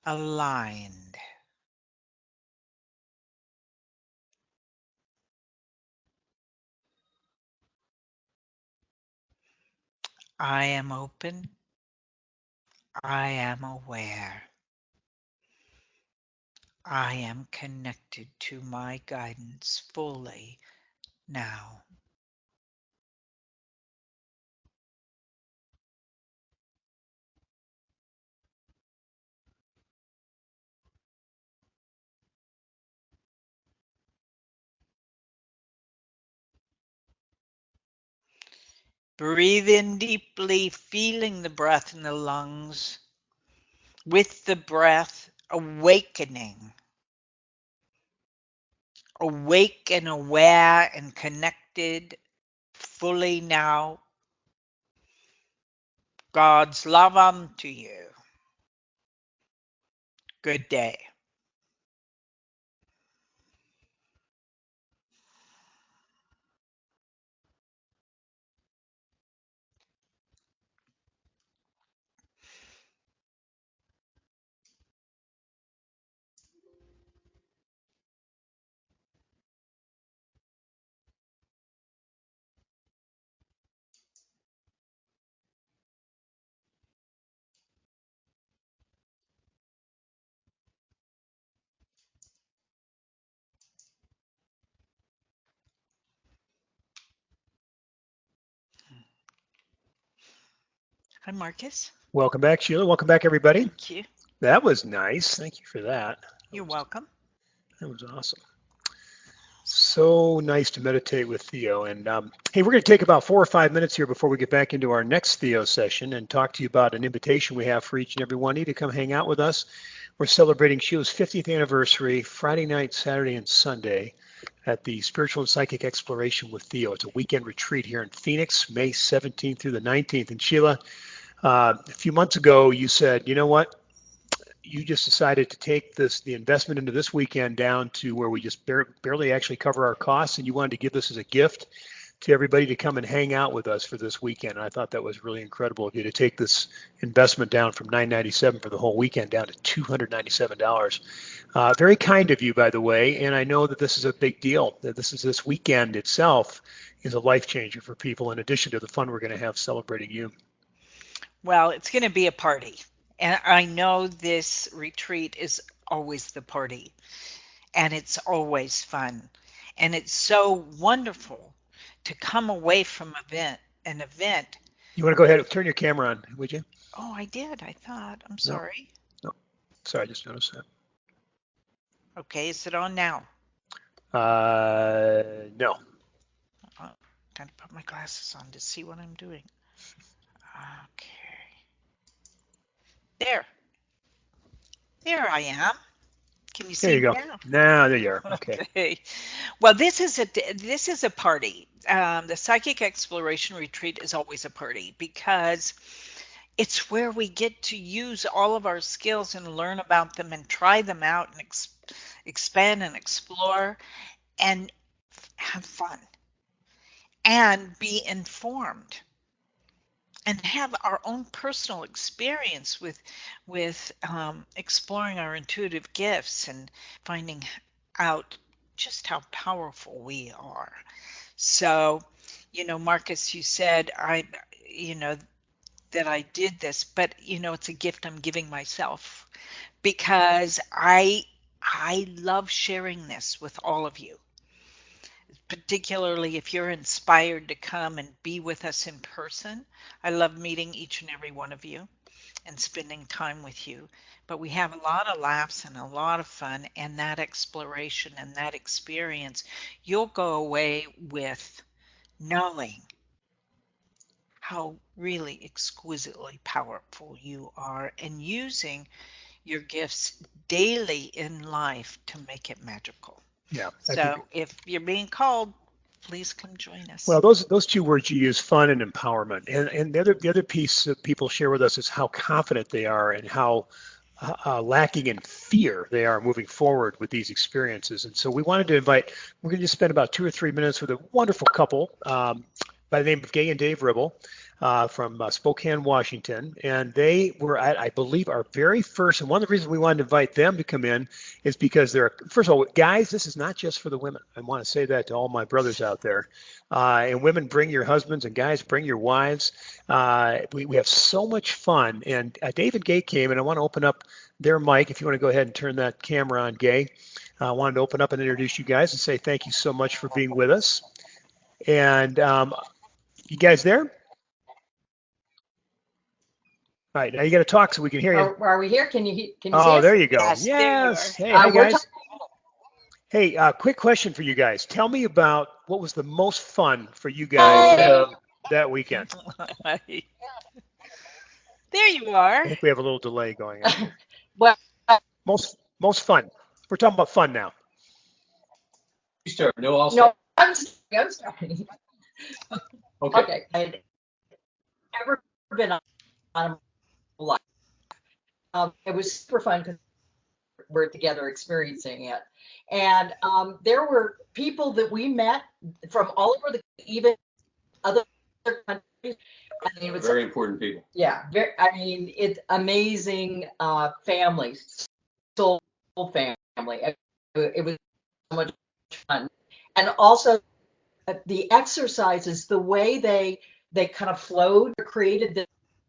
Aligned. I am open. I am aware. I am connected to my guidance fully now. Breathe in deeply, feeling the breath in the lungs. With the breath, awakening. Awake and aware and connected fully now. God's love unto you. Good day. Hi, Marcus. Welcome back, Sheila. Welcome back, everybody. Thank you. That was nice. Thank you for that. You're welcome. That was awesome. So nice to meditate with Theo. And hey, we're going to take about 4 or 5 minutes here before we get back into our next Theo session and talk to you about an invitation we have for each and every one of you to come hang out with us. We're celebrating Sheila's 50th anniversary Friday night, Saturday, and Sunday at the Spiritual and Psychic Exploration with Theo. It's a weekend retreat here in Phoenix, May 17th through the 19th. And Sheila, a few months ago, you said, you know what? You just decided to take the investment into this weekend down to where we just barely actually cover our costs, and you wanted to give this as a gift to everybody to come and hang out with us for this weekend. I thought that was really incredible of you to take this investment down from $997 for the whole weekend down to $297. Very kind of you, by the way, and I know that this is a big deal. That this weekend itself is a life changer for people in addition to the fun we're going to have celebrating you. Well, it's going to be a party. And I know this retreat is always the party, and it's always fun. And it's so wonderful to come away from an event. You want to go ahead and turn your camera on, would you? Oh, I did. I thought. I'm No, sorry. no. Sorry, I just noticed that. Okay, is it on now? No. Time to put my glasses on to see what I'm doing. Okay. There. There I am. Can you There see you me go. now? Now there you are. Okay. Okay. Well, this is a party. The Psychic Exploration Retreat is always a party because it's where we get to use all of our skills and learn about them and try them out and expand and explore and have fun and be informed and have our own personal experience with exploring our intuitive gifts and finding out just how powerful we are. So, Marcus, you said you know, that I did this, but it's a gift I'm giving myself because I love sharing this with all of you, particularly if you're inspired to come and be with us in person. I love meeting each and every one of you and spending time with you. But we have a lot of laughs and a lot of fun, and that exploration and that experience, you'll go away with knowing how really exquisitely powerful you are and using your gifts daily in life to make it magical. Yeah, I think. So if you're being called, please come join us. Well, those two words you use, fun and empowerment, and the other piece that people share with us is how confident they are and how lacking in fear they are moving forward with these experiences. And so we wanted to invite. We're going to just spend about 2 or 3 minutes with a wonderful couple by the name of Gay and Dave Ribble. From Spokane, Washington, and they were at, I believe, our very first. And one of the reasons we wanted to invite them to come in is because they're, first of all, guys, this is not just for the women. I want to say that to all my brothers out there. And women, bring your husbands, and guys, bring your wives. We have so much fun. And Dave and Gay came, and I want to open up their mic. If you want to go ahead and turn that camera on, Gay. I wanted to open up and introduce you guys and say thank you so much for being with us. And you guys there? All right, now you got to talk so we can hear you. Are we here? Can you see Oh, us? there you go. Yes, there you Yes. are. Hey, hi We're guys. Hey, quick question for you guys. Tell me about what was the most fun for you guys that weekend. There you are. I think we have a little delay going on here. Well, Most fun. We're talking about fun now. You start. No, I'll no, start. I'm sorry. Okay. Okay, I'd never been on a live. It was super fun because we're together experiencing it, and there were people that we met from all over even other countries. I mean, it was Very important people. Yeah, I mean, it's amazing family, soul family. It was so much fun, and also the exercises, the way they kind of flowed, created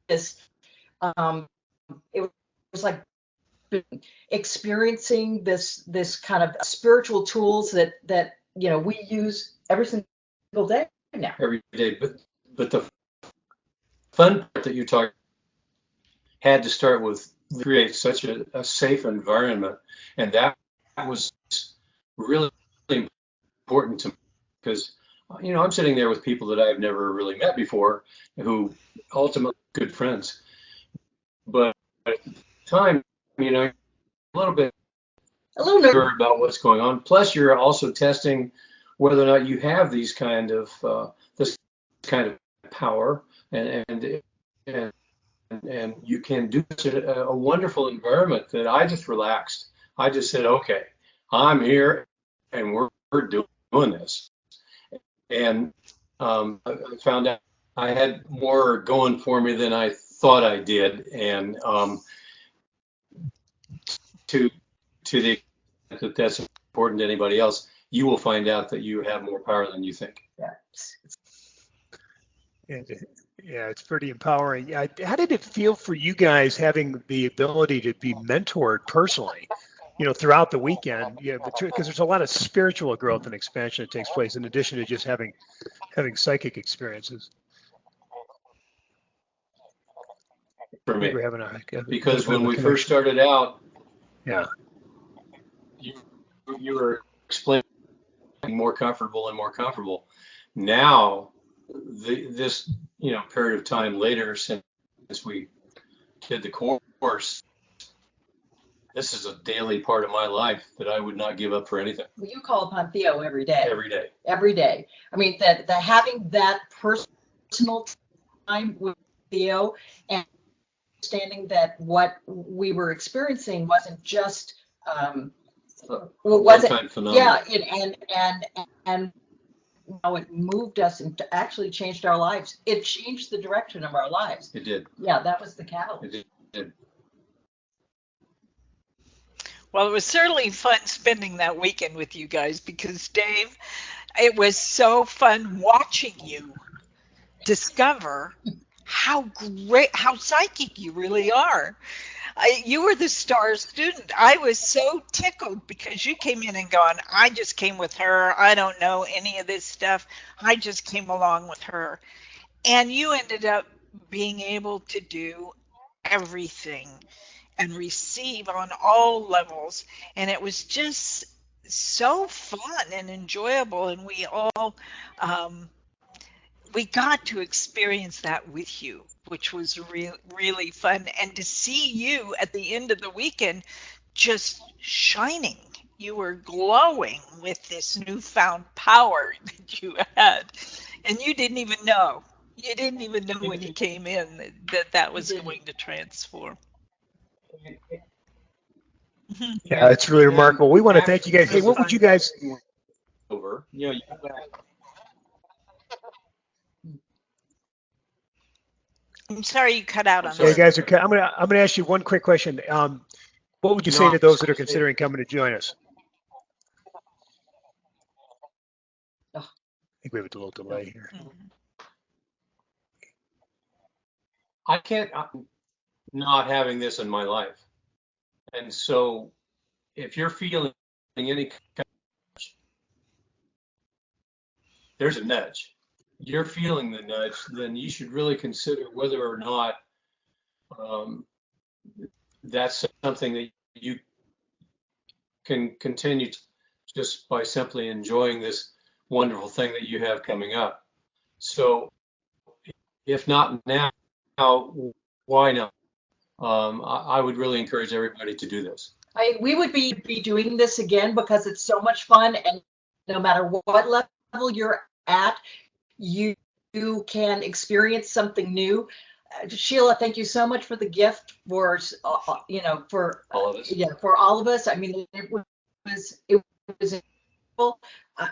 this. It was like experiencing this kind of spiritual tools that we use every single day now. Every day, but the fun part that you talked had to start with create such a safe environment, and that was really important to me because I'm sitting there with people that I've never really met before, who ultimately good friends, but at the time, a little bit sure about what's going on. Plus, you're also testing whether or not you have these kind of this kind of power, and you can do this in a wonderful environment that I just relaxed. I just said, okay, I'm here, and we're doing this, and I found out I had more going for me than I thought I did, and to the extent that that's important to anybody else, you will find out that you have more power than you think. Yeah. Yeah, it's pretty empowering. How did it feel for you guys having the ability to be mentored personally, throughout the weekend? Yeah, because there's a lot of spiritual growth and expansion that takes place in addition to just having psychic experiences. For I think me, we're having a little because bit of when a we first connection. started out, Yeah. you you were explaining more comfortable and more comfortable. Now, this period of time later, since we did the course, this is a daily part of my life that I would not give up for anything. Well, you call upon Theo every day. Every day. Every day. I mean, that having that personal time with Theo and understanding that what we were experiencing wasn't just One-time phenomenon. Yeah, and how it moved us and actually changed our lives. It changed the direction of our lives. It did. Yeah, that was the catalyst. It did. Well, it was certainly fun spending that weekend with you guys because, Dave, it was so fun watching you discover how great, how psychic you really are. You were the star student. I was so tickled because you came in and gone, I just came with her. I don't know any of this stuff. I just came along with her. And you ended up being able to do everything and receive on all levels. And it was just so fun and enjoyable. And um, we got to experience that with you, which was really fun. And to see you at the end of the weekend just shining. You were glowing with this newfound power that you had. And you didn't even know. You didn't even know when you came in that was going to transform. Yeah, it's really And remarkable. We want to thank you actually, guys. Hey, It was what would fun. you guys? over, you I'm sorry you cut out I'm on Yeah, you us. sorry. guys are. I'm gonna ask you one quick question. What would you say No, to those that are considering coming to join us? Oh, I think we have a little delay here. Mhm. I can't not having this in my life. And so if you're feeling any, there's a nudge. You're feeling the nudge, then you should really consider whether or not um, that's something that you can continue just by simply enjoying this wonderful thing that you have coming up. So if not now, why not? I would really encourage everybody to do this. we would be doing this again because it's so much fun, and no matter what level you're at, you can experience something new. Sheila, thank you so much for the gift for All of us. yeah, for all of us. I mean, it was incredible. Uh,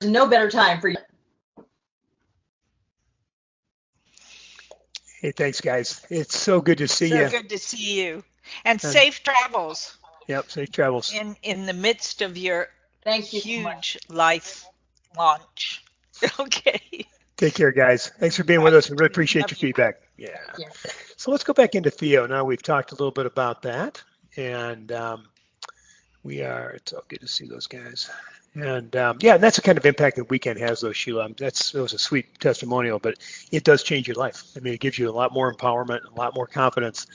there's no better time for you. Hey, thanks, guys. It's so good to see So you. good to see you. And And safe travels yep, safe travels. in the midst of your Thank you so much. huge life launch. Okay. Take care, guys. Thanks for being with Bye. us. We really appreciate Love your you. feedback. Yeah. Yeah. So let's go back into Theo. Now we've talked a little bit about that, and it's all good to see those guys. And yeah, and that's the kind of impact that weekend has, though, Sheila. That was a sweet testimonial, but it does change your life. I mean, it gives you a lot more empowerment, a lot more confidence,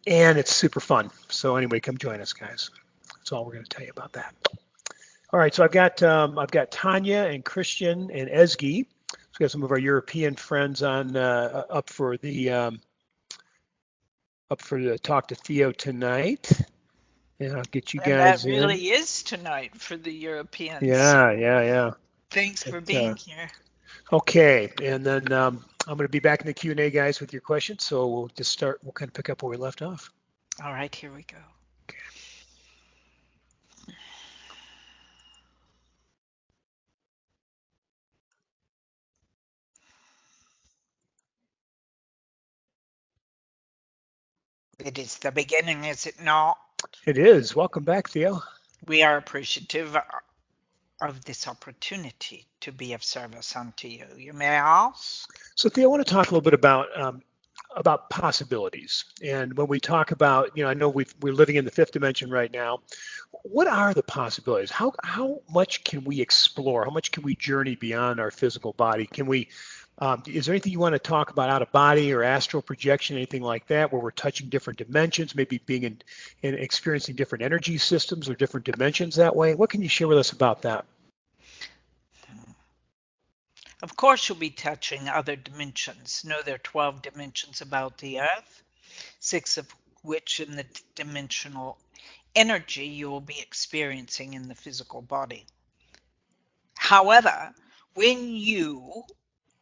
and it's super fun. So anyway, come join us, guys. That's all we're going to tell you about that. All right, so I've got Tanya and Christian and Ezgi. So we got some of our European friends on up for the talk to Theo tonight, and I'll get you And that guys in. really is tonight for the Europeans. Yeah. Thanks for But, being here. okay, and then I'm going to be back in the Q&A, guys, with your questions. So we'll just start. We'll kind of pick up where we left off. All right, here we go. Okay. It is the beginning, is it not? It is. Welcome back, Theo. We are appreciative of this opportunity to be of service unto you. You may ask? So, Theo, I want to talk a little bit about possibilities. And when we talk about, I know we're living in the fifth dimension right now. What are the possibilities? How much can we explore? How much can we journey beyond our physical body? Can we? Is there anything you want to talk about out of body or astral projection, anything like that, where we're touching different dimensions, maybe being in experiencing different energy systems or different dimensions that way? What can you share with us about that? Of course, you'll be touching other dimensions. Know there are 12 dimensions about the earth, 6 of which in the dimensional energy you will be experiencing in the physical body. However, when you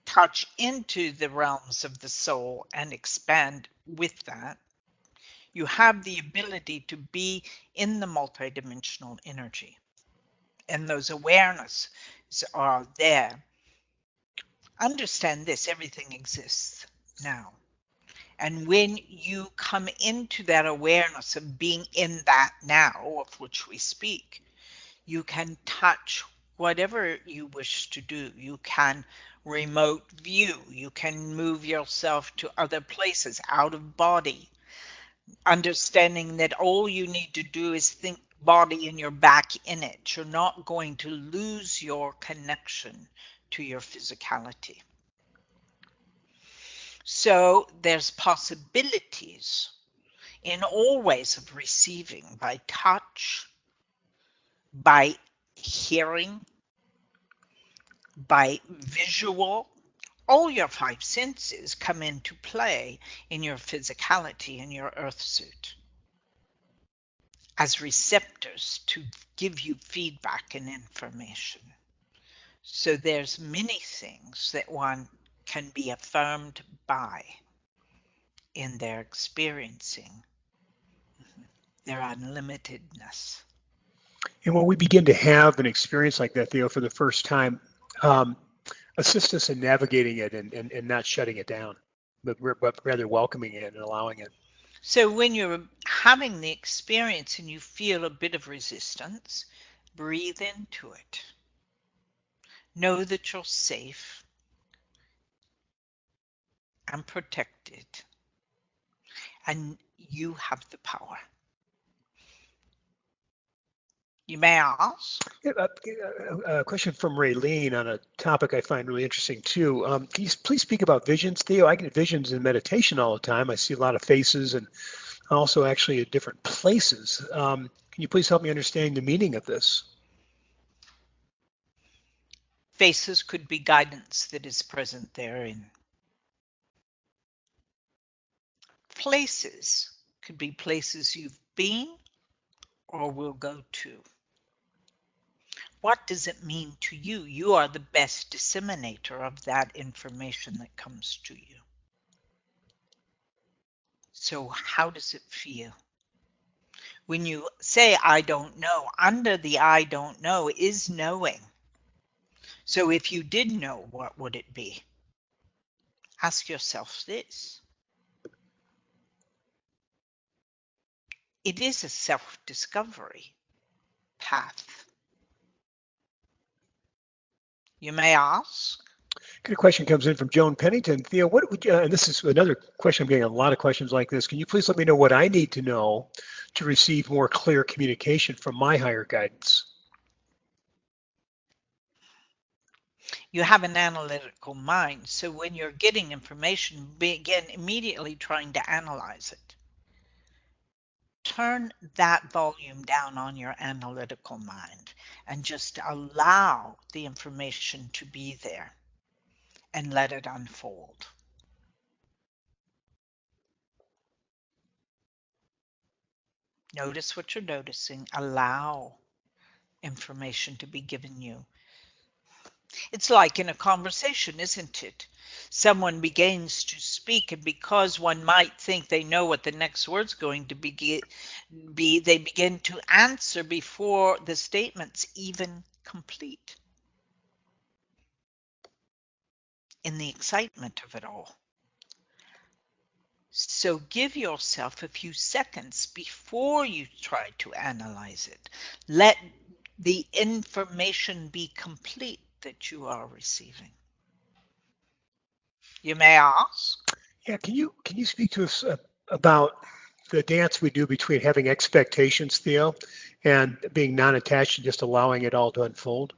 touch into the realms of the soul and expand with that, you have the ability to be in the multidimensional energy. And those awarenesses are there. Understand this, everything exists now. And when you come into that awareness of being in that now, of which we speak, you can touch whatever you wish to do. You can remote view. You can move yourself to other places out of body. Understanding that all you need to do is think body and you're back in it. You're not going to lose your connection to your physicality. So there's possibilities in all ways of receiving, by touch, by hearing, by visual. All your 5 senses come into play in your physicality, in your earth suit, as receptors to give you feedback and information. So there's many things that one can be affirmed by in their experiencing their unlimitedness. And when we begin to have an experience like that, Theo, for the first time, um, assist us in navigating it and not shutting it down, but rather welcoming it and allowing it. So when you're having the experience and you feel a bit of resistance, breathe into it. Know that you're safe and protected, and you have the power. You may ask? A question from Raylene on a topic I find really interesting too. Can you please speak about visions, Theo? I get visions in meditation all the time. I see a lot of faces and also actually at different places. Can you please help me understand the meaning of this? Faces could be guidance that is present therein. Places could be places you've been or will go to. What does it mean to you? You are the best disseminator of that information that comes to you. So how does it feel? When you say, I don't know, under the I don't know is knowing. So if you did know, what would it be? Ask yourself this. It is a self-discovery path. You may ask? Good question comes in from Joan Pennington. Theo, what would you, and this is another question, I'm getting a lot of questions like this. Can you please let me know what I need to know to receive more clear communication from my higher guidance? You have an analytical mind. So when you're getting information, begin immediately trying to analyze it. Turn that volume down on your analytical mind and just allow the information to be there and let it unfold. Notice what you're noticing. Allow information to be given you. It's like in a conversation, isn't it? Someone begins to speak, and because one might think they know what the next word's going to be, they begin to answer before the statement's even complete. In the excitement of it all. So give yourself a few seconds before you try to analyze it. Let the information be complete that you are receiving. You may ask. Yeah, can you speak to us about the dance we do between having expectations, Theo, and being non-attached and just allowing it all to unfold?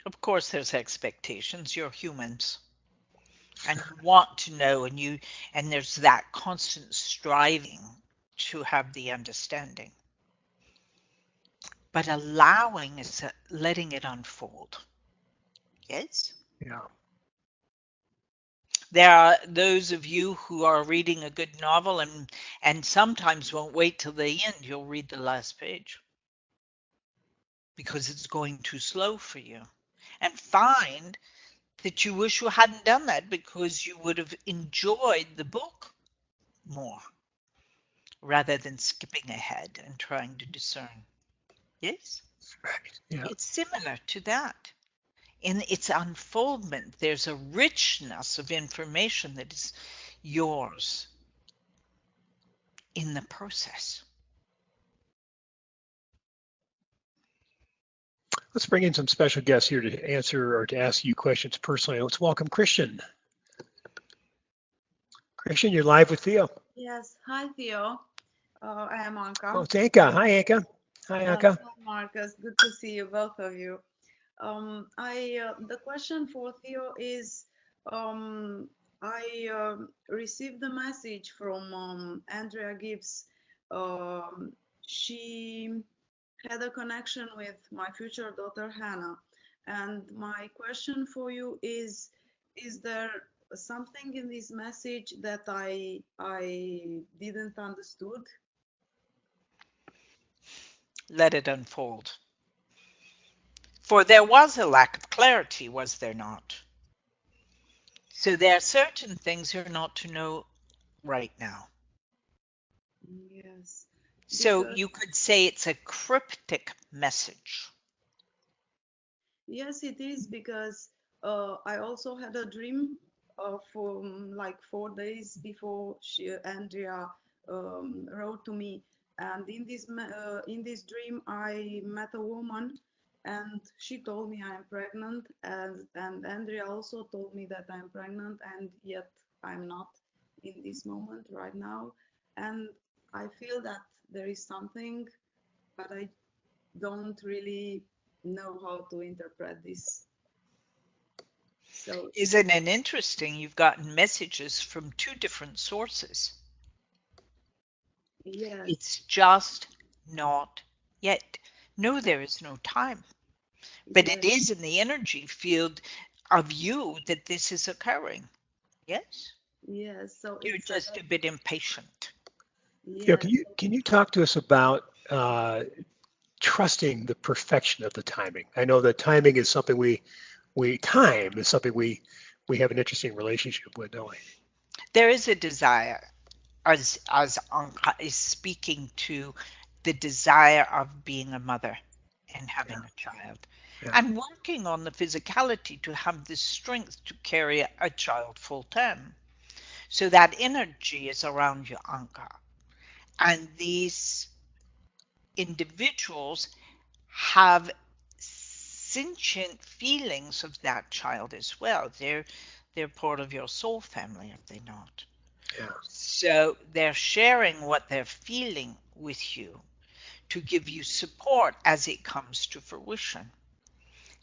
Of course, there's expectations. You're humans. And you want to know, and there's that constant striving to have the understanding. But allowing is letting it unfold. Yes? Yeah. There are those of you who are reading a good novel and sometimes won't wait till the end. You'll read the last page because it's going too slow for you. And find that you wish you hadn't done that because you would have enjoyed the book more rather than skipping ahead and trying to discern. Yes? Right. Yeah. It's similar to that. In its unfoldment, there's a richness of information that is yours in the process. Let's bring in some special guests here to answer or to ask you questions personally. Let's welcome Christian. Christian, you're live with Theo. Yes. Hi, Theo. I am Oh, Anka. it's Anka. Hi, Anka. Hi, Anka. Hi, Marcus. Good to see you, both of you. The question for Theo is, I received a message from Andrea Gibbs. She had a connection with my future daughter Hannah, and my question for you is there something in this message that I didn't understood? Let it unfold. For there was a lack of clarity, was there not? So there are certain things you're not to know right now. Yes, So because you could say it's a cryptic message. yes, it is because I also had a dream for like 4 days before Andrea wrote to me, and in this dream I met a woman, and she told me I'm pregnant, and Andrea also told me that I'm pregnant, and yet I'm not in this moment right now, and I feel that there is something, but I don't really know how to interpret this. So Isn't it interesting? You've gotten messages from two different sources. yes, It's just not yet. No, there is no time. But it yes, is in the energy field of you that this is occurring. Yes? yes. So You're it's just a bit impatient. Theo, yes, can you talk to us about trusting the perfection of the timing? I know that timing is something we have an interesting relationship with, don't we? There is a desire, as Anka is speaking to the desire of being a mother and Yeah. having a child, Yeah. and working on the physicality to have the strength to carry a child full term. So that energy is around you, Anka. And these individuals have sentient feelings of that child as well. They're part of your soul family, are they not? Yeah. So they're sharing what they're feeling with you to give you support as it comes to fruition.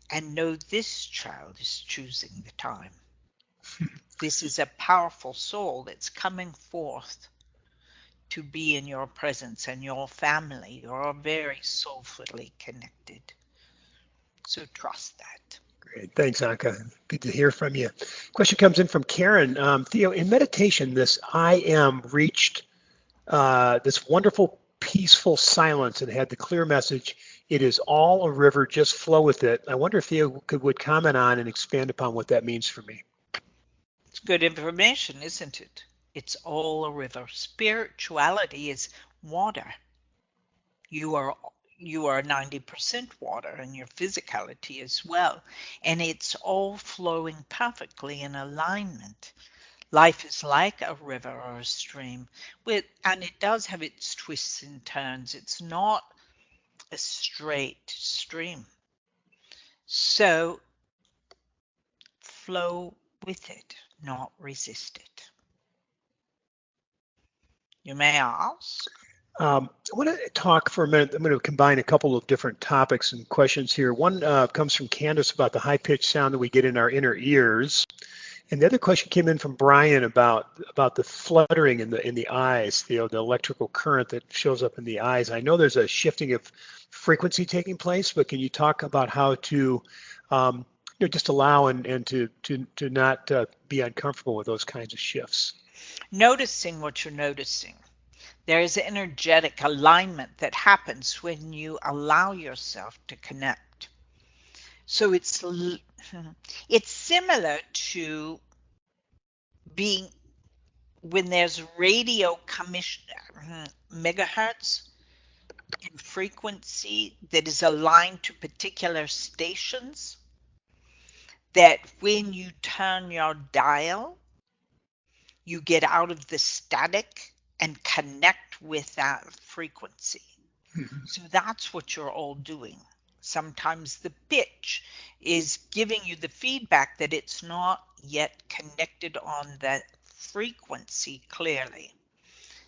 And know this child is choosing the time. This is a powerful soul that's coming forth to be in your presence and your family. You're very soulfully connected. So trust that. Great. Thanks, Anka. Good to hear from you. Question comes in from Karen. Theo, in meditation, this I am reached this wonderful, peaceful silence and had the clear message, it is all a river, just flow with it. I wonder if Theo would comment on and expand upon what that means for me. It's good information, isn't it? It's all a river. Spirituality is water. You are you are 90% water and your physicality as well. And it's all flowing perfectly in alignment, Life is like a river or a stream, and it does have its twists and turns. It's not a straight stream. So flow with it, not resist it. You may ask. I want to talk for a minute. I'm going to combine a couple of different topics and questions here. One comes from Candace about the high-pitched sound that we get in our inner ears. And the other question came in from Brian about the fluttering in the eyes, the electrical current that shows up in the eyes. I know there's a shifting of frequency taking place, but can you talk about how to just allow and to not be uncomfortable with those kinds of shifts? Noticing what you're noticing. There is an energetic alignment that happens when you allow yourself to connect. So it's similar to being when there's radio megahertz in frequency that is aligned to particular stations, that when you turn your dial, you get out of the static and connect with that frequency. So that's what you're all doing. Sometimes the pitch is giving you the feedback that it's not yet connected on that frequency clearly.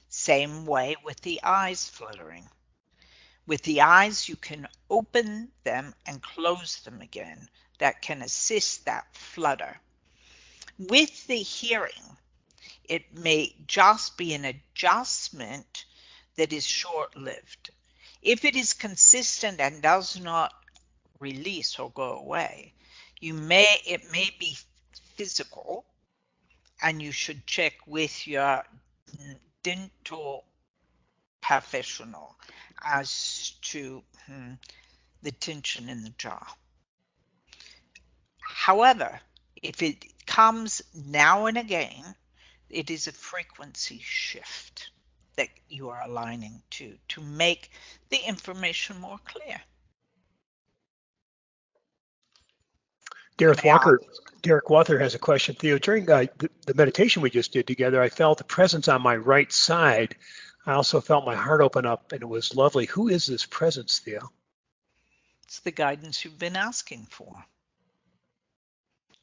Same way with the eyes fluttering. With the eyes, you can open them and close them again. That can assist that flutter. With the hearing, it may just be an adjustment that is short-lived. If it is consistent and does not release or go away, it may be physical, and you should check with your dental professional as to the tension in the jaw. However, if it comes now and again, it is a frequency shift that you are aligning to make the information more clear. Derek Walker has a question. Theo, during the meditation we just did together, I felt the presence on my right side. I also felt my heart open up, and it was lovely. Who is this presence, Theo? It's the guidance you've been asking for.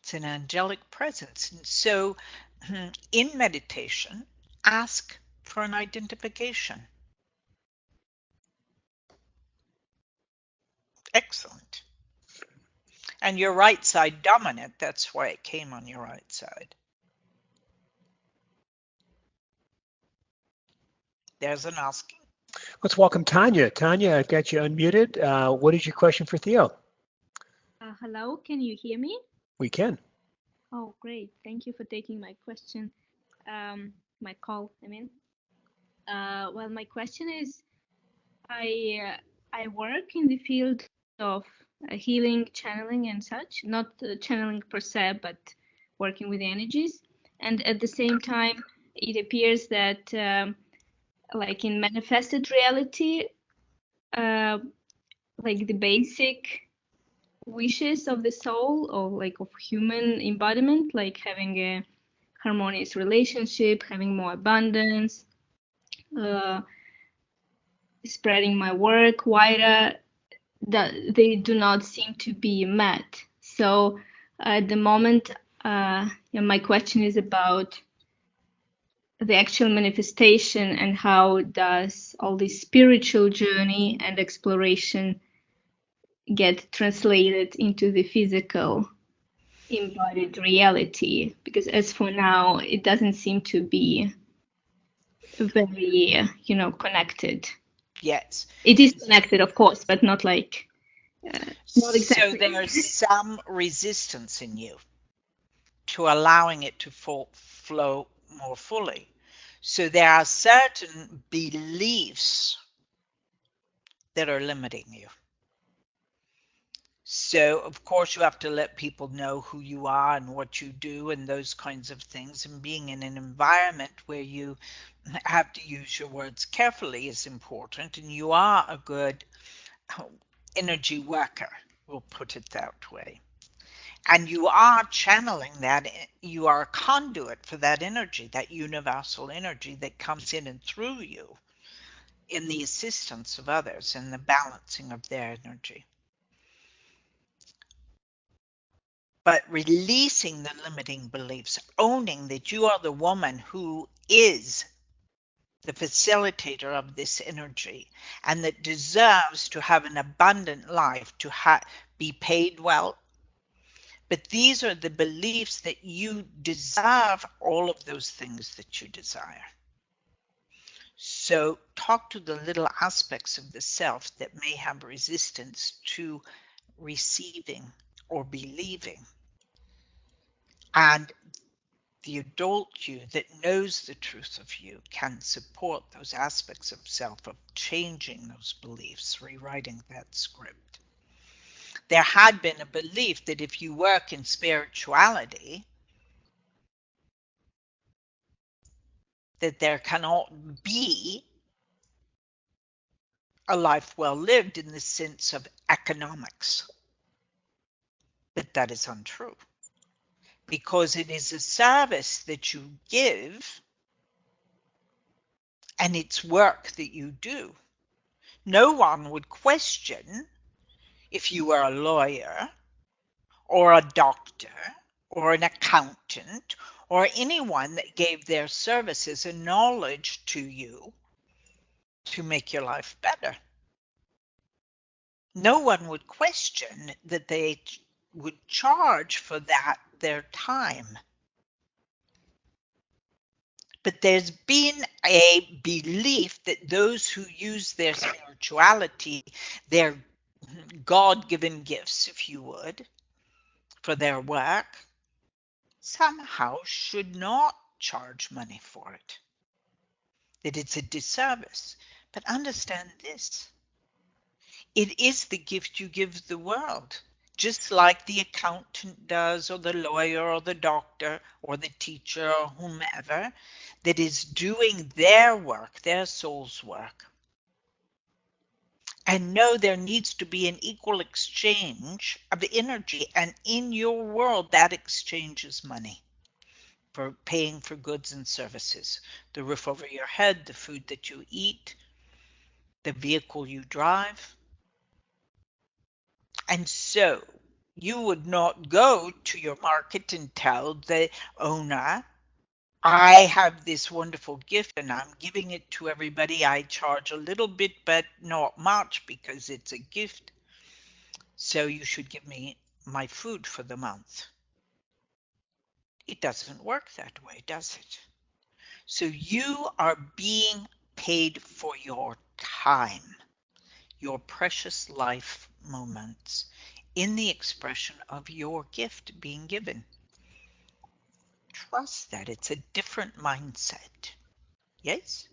It's an angelic presence. And so in meditation, ask for an identification. Excellent. And your right side dominant, that's why it came on your right side. There's an asking. Let's welcome Tanya. Tanya, I've got you unmuted. What is your question for Theo? Hello, can you hear me? We can. Oh, great. Thank you for taking my question. My call, I mean. Well, my question is, I work in the field of healing, channeling and such, not channeling per se, but working with energies. And at the same time, it appears that like in manifested reality, like the basic wishes of the soul or like of human embodiment, like having a harmonious relationship, having more abundance, spreading my work wider, that they do not seem to be met. So at the moment, my question is about the actual manifestation and how does all this spiritual journey and exploration get translated into the physical embodied reality, because as for now it doesn't seem to be very connected. Yes, it is connected, of course, but not like not exactly. So there's some resistance in you to allowing it to flow more fully. So there are certain beliefs that are limiting you. So, of course, you have to let people know who you are and what you do and those kinds of things. And being in an environment where you have to use your words carefully is important. And you are a good energy worker, we'll put it that way. And you are channeling that, you are a conduit for that energy, that universal energy that comes in and through you in the assistance of others and the balancing of their energy. But releasing the limiting beliefs, owning that you are the woman who is the facilitator of this energy and that deserves to have an abundant life, to be paid well. But these are the beliefs that you deserve all of those things that you desire. So talk to the little aspects of the self that may have resistance to receiving or believing. And the adult you that knows the truth of you can support those aspects of self, of changing those beliefs, rewriting that script. There had been a belief that if you work in spirituality, that there cannot be a life well lived in the sense of economics. But that is untrue, because it is a service that you give and it's work that you do. No one would question if you were a lawyer or a doctor or an accountant or anyone that gave their services and knowledge to you to make your life better. No one would question that they would charge for that their time. But there's been a belief that those who use their spirituality, their God-given gifts, if you would, for their work, somehow should not charge money for it. That it's a disservice. But understand this. It is the gift you give the world, just like the accountant does, or the lawyer, or the doctor, or the teacher, or whomever, that is doing their work, their soul's work. And know there needs to be an equal exchange of energy, and in your world, that exchange is money for paying for goods and services. The roof over your head, the food that you eat, the vehicle you drive. And so you would not go to your market and tell the owner, I have this wonderful gift and I'm giving it to everybody. I charge a little bit, but not much because it's a gift. So you should give me my food for the month. It doesn't work that way, does it? So you are being paid for your time, your precious life moments, in the expression of your gift being given. Trust that it's a different mindset. Yes?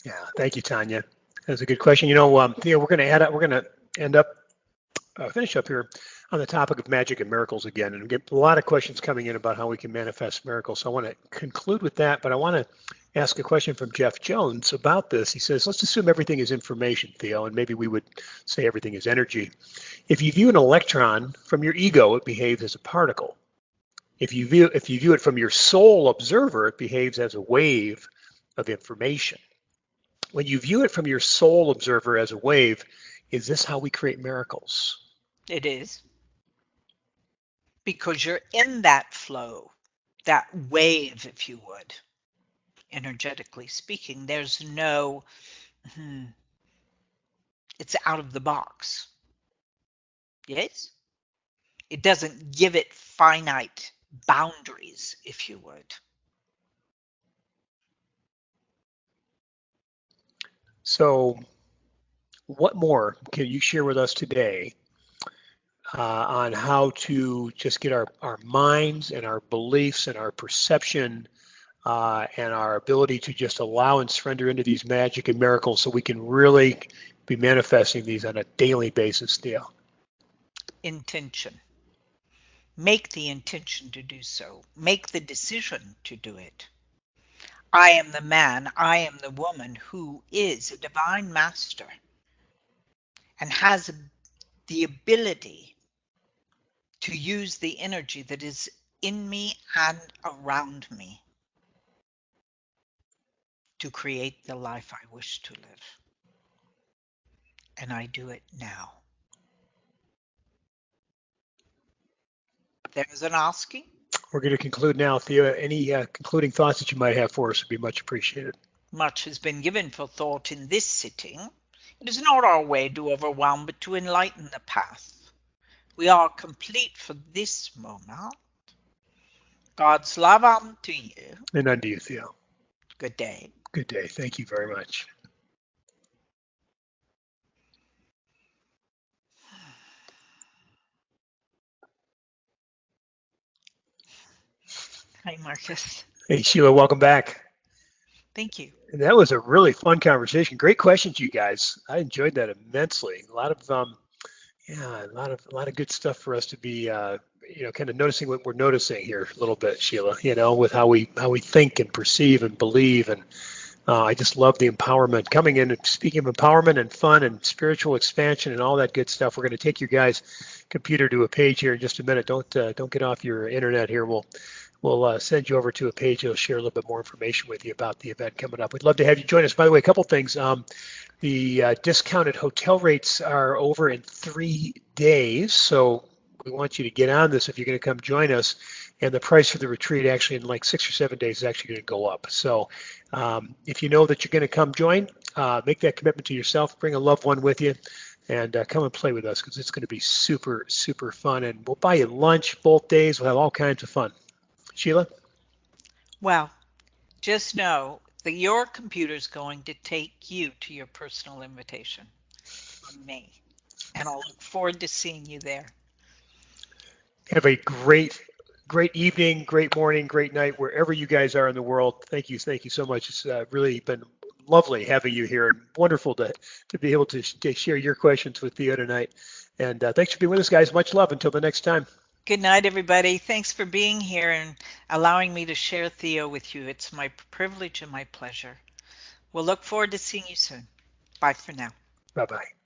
Yeah, thank you, Tanya. That's a good question. You know, yeah, we're going to add up. We're going to end up finish up here on the topic of magic and miracles again, and get a lot of questions coming in about how we can manifest miracles. So I want to conclude with that, but I want to ask a question from Jeff Jones about this. He says, let's assume everything is information, Theo, and maybe we would say everything is energy. If you view an electron from your ego, it behaves as a particle. If you view it from your soul observer, it behaves as a wave of information. When you view it from your soul observer as a wave, is this how we create miracles? It is. Because you're in that flow, that wave, if you would, energetically speaking. There's no, it's out of the box. Yes? It doesn't give it finite boundaries, if you would. So what more can you share with us today on how to just get our minds and our beliefs and our perception and our ability to just allow and surrender into these magic and miracles so we can really be manifesting these on a daily basis, Theo? Intention. Make the intention to do so. Make the decision to do it. I am the man, I am the woman who is a divine master and has the ability to use the energy that is in me and around me to create the life I wish to live. And I do it now. There's an asking. We're going to conclude now. Theo, any concluding thoughts that you might have for us would be much appreciated. Much has been given for thought in this sitting. It is not our way to overwhelm, but to enlighten the path. We are complete for this moment. God's love unto you. And unto you, Theo. Good day. Good day. Thank you very much. Hi, Marcus. Hey, Sheila, welcome back. Thank you. And that was a really fun conversation. Great questions, you guys. I enjoyed that immensely. A lot of yeah, a lot of good stuff for us to be kind of noticing what we're noticing here a little bit, Sheila. With how we think and perceive and believe, and I just love the empowerment coming in. And speaking of empowerment and fun and spiritual expansion and all that good stuff, we're going to take your guys' computer to a page here in just a minute. Don't get off your internet here. We'll send you over to a page. It'll share a little bit more information with you about the event coming up. We'd love to have you join us. By the way, a couple things. The discounted hotel rates are over in 3 days, so we want you to get on this if you're going to come join us. And the price for the retreat actually in like 6 or 7 days is actually going to go up. So if you know that you're going to come join, make that commitment to yourself. Bring a loved one with you. And come and play with us because it's going to be super, super fun. And we'll buy you lunch both days. We'll have all kinds of fun. Sheila? Well, just know that your computer's going to take you to your personal invitation from me. And I'll look forward to seeing you there. Have a great evening, great morning, great night, wherever you guys are in the world. Thank you so much. It's really been lovely having you here and wonderful to be able to share your questions with Theo tonight. And thanks for being with us, guys. Much love. Until the next time. Good night, everybody. Thanks for being here and allowing me to share THEO with you. It's my privilege and my pleasure. We'll look forward to seeing you soon. Bye for now. Bye-bye.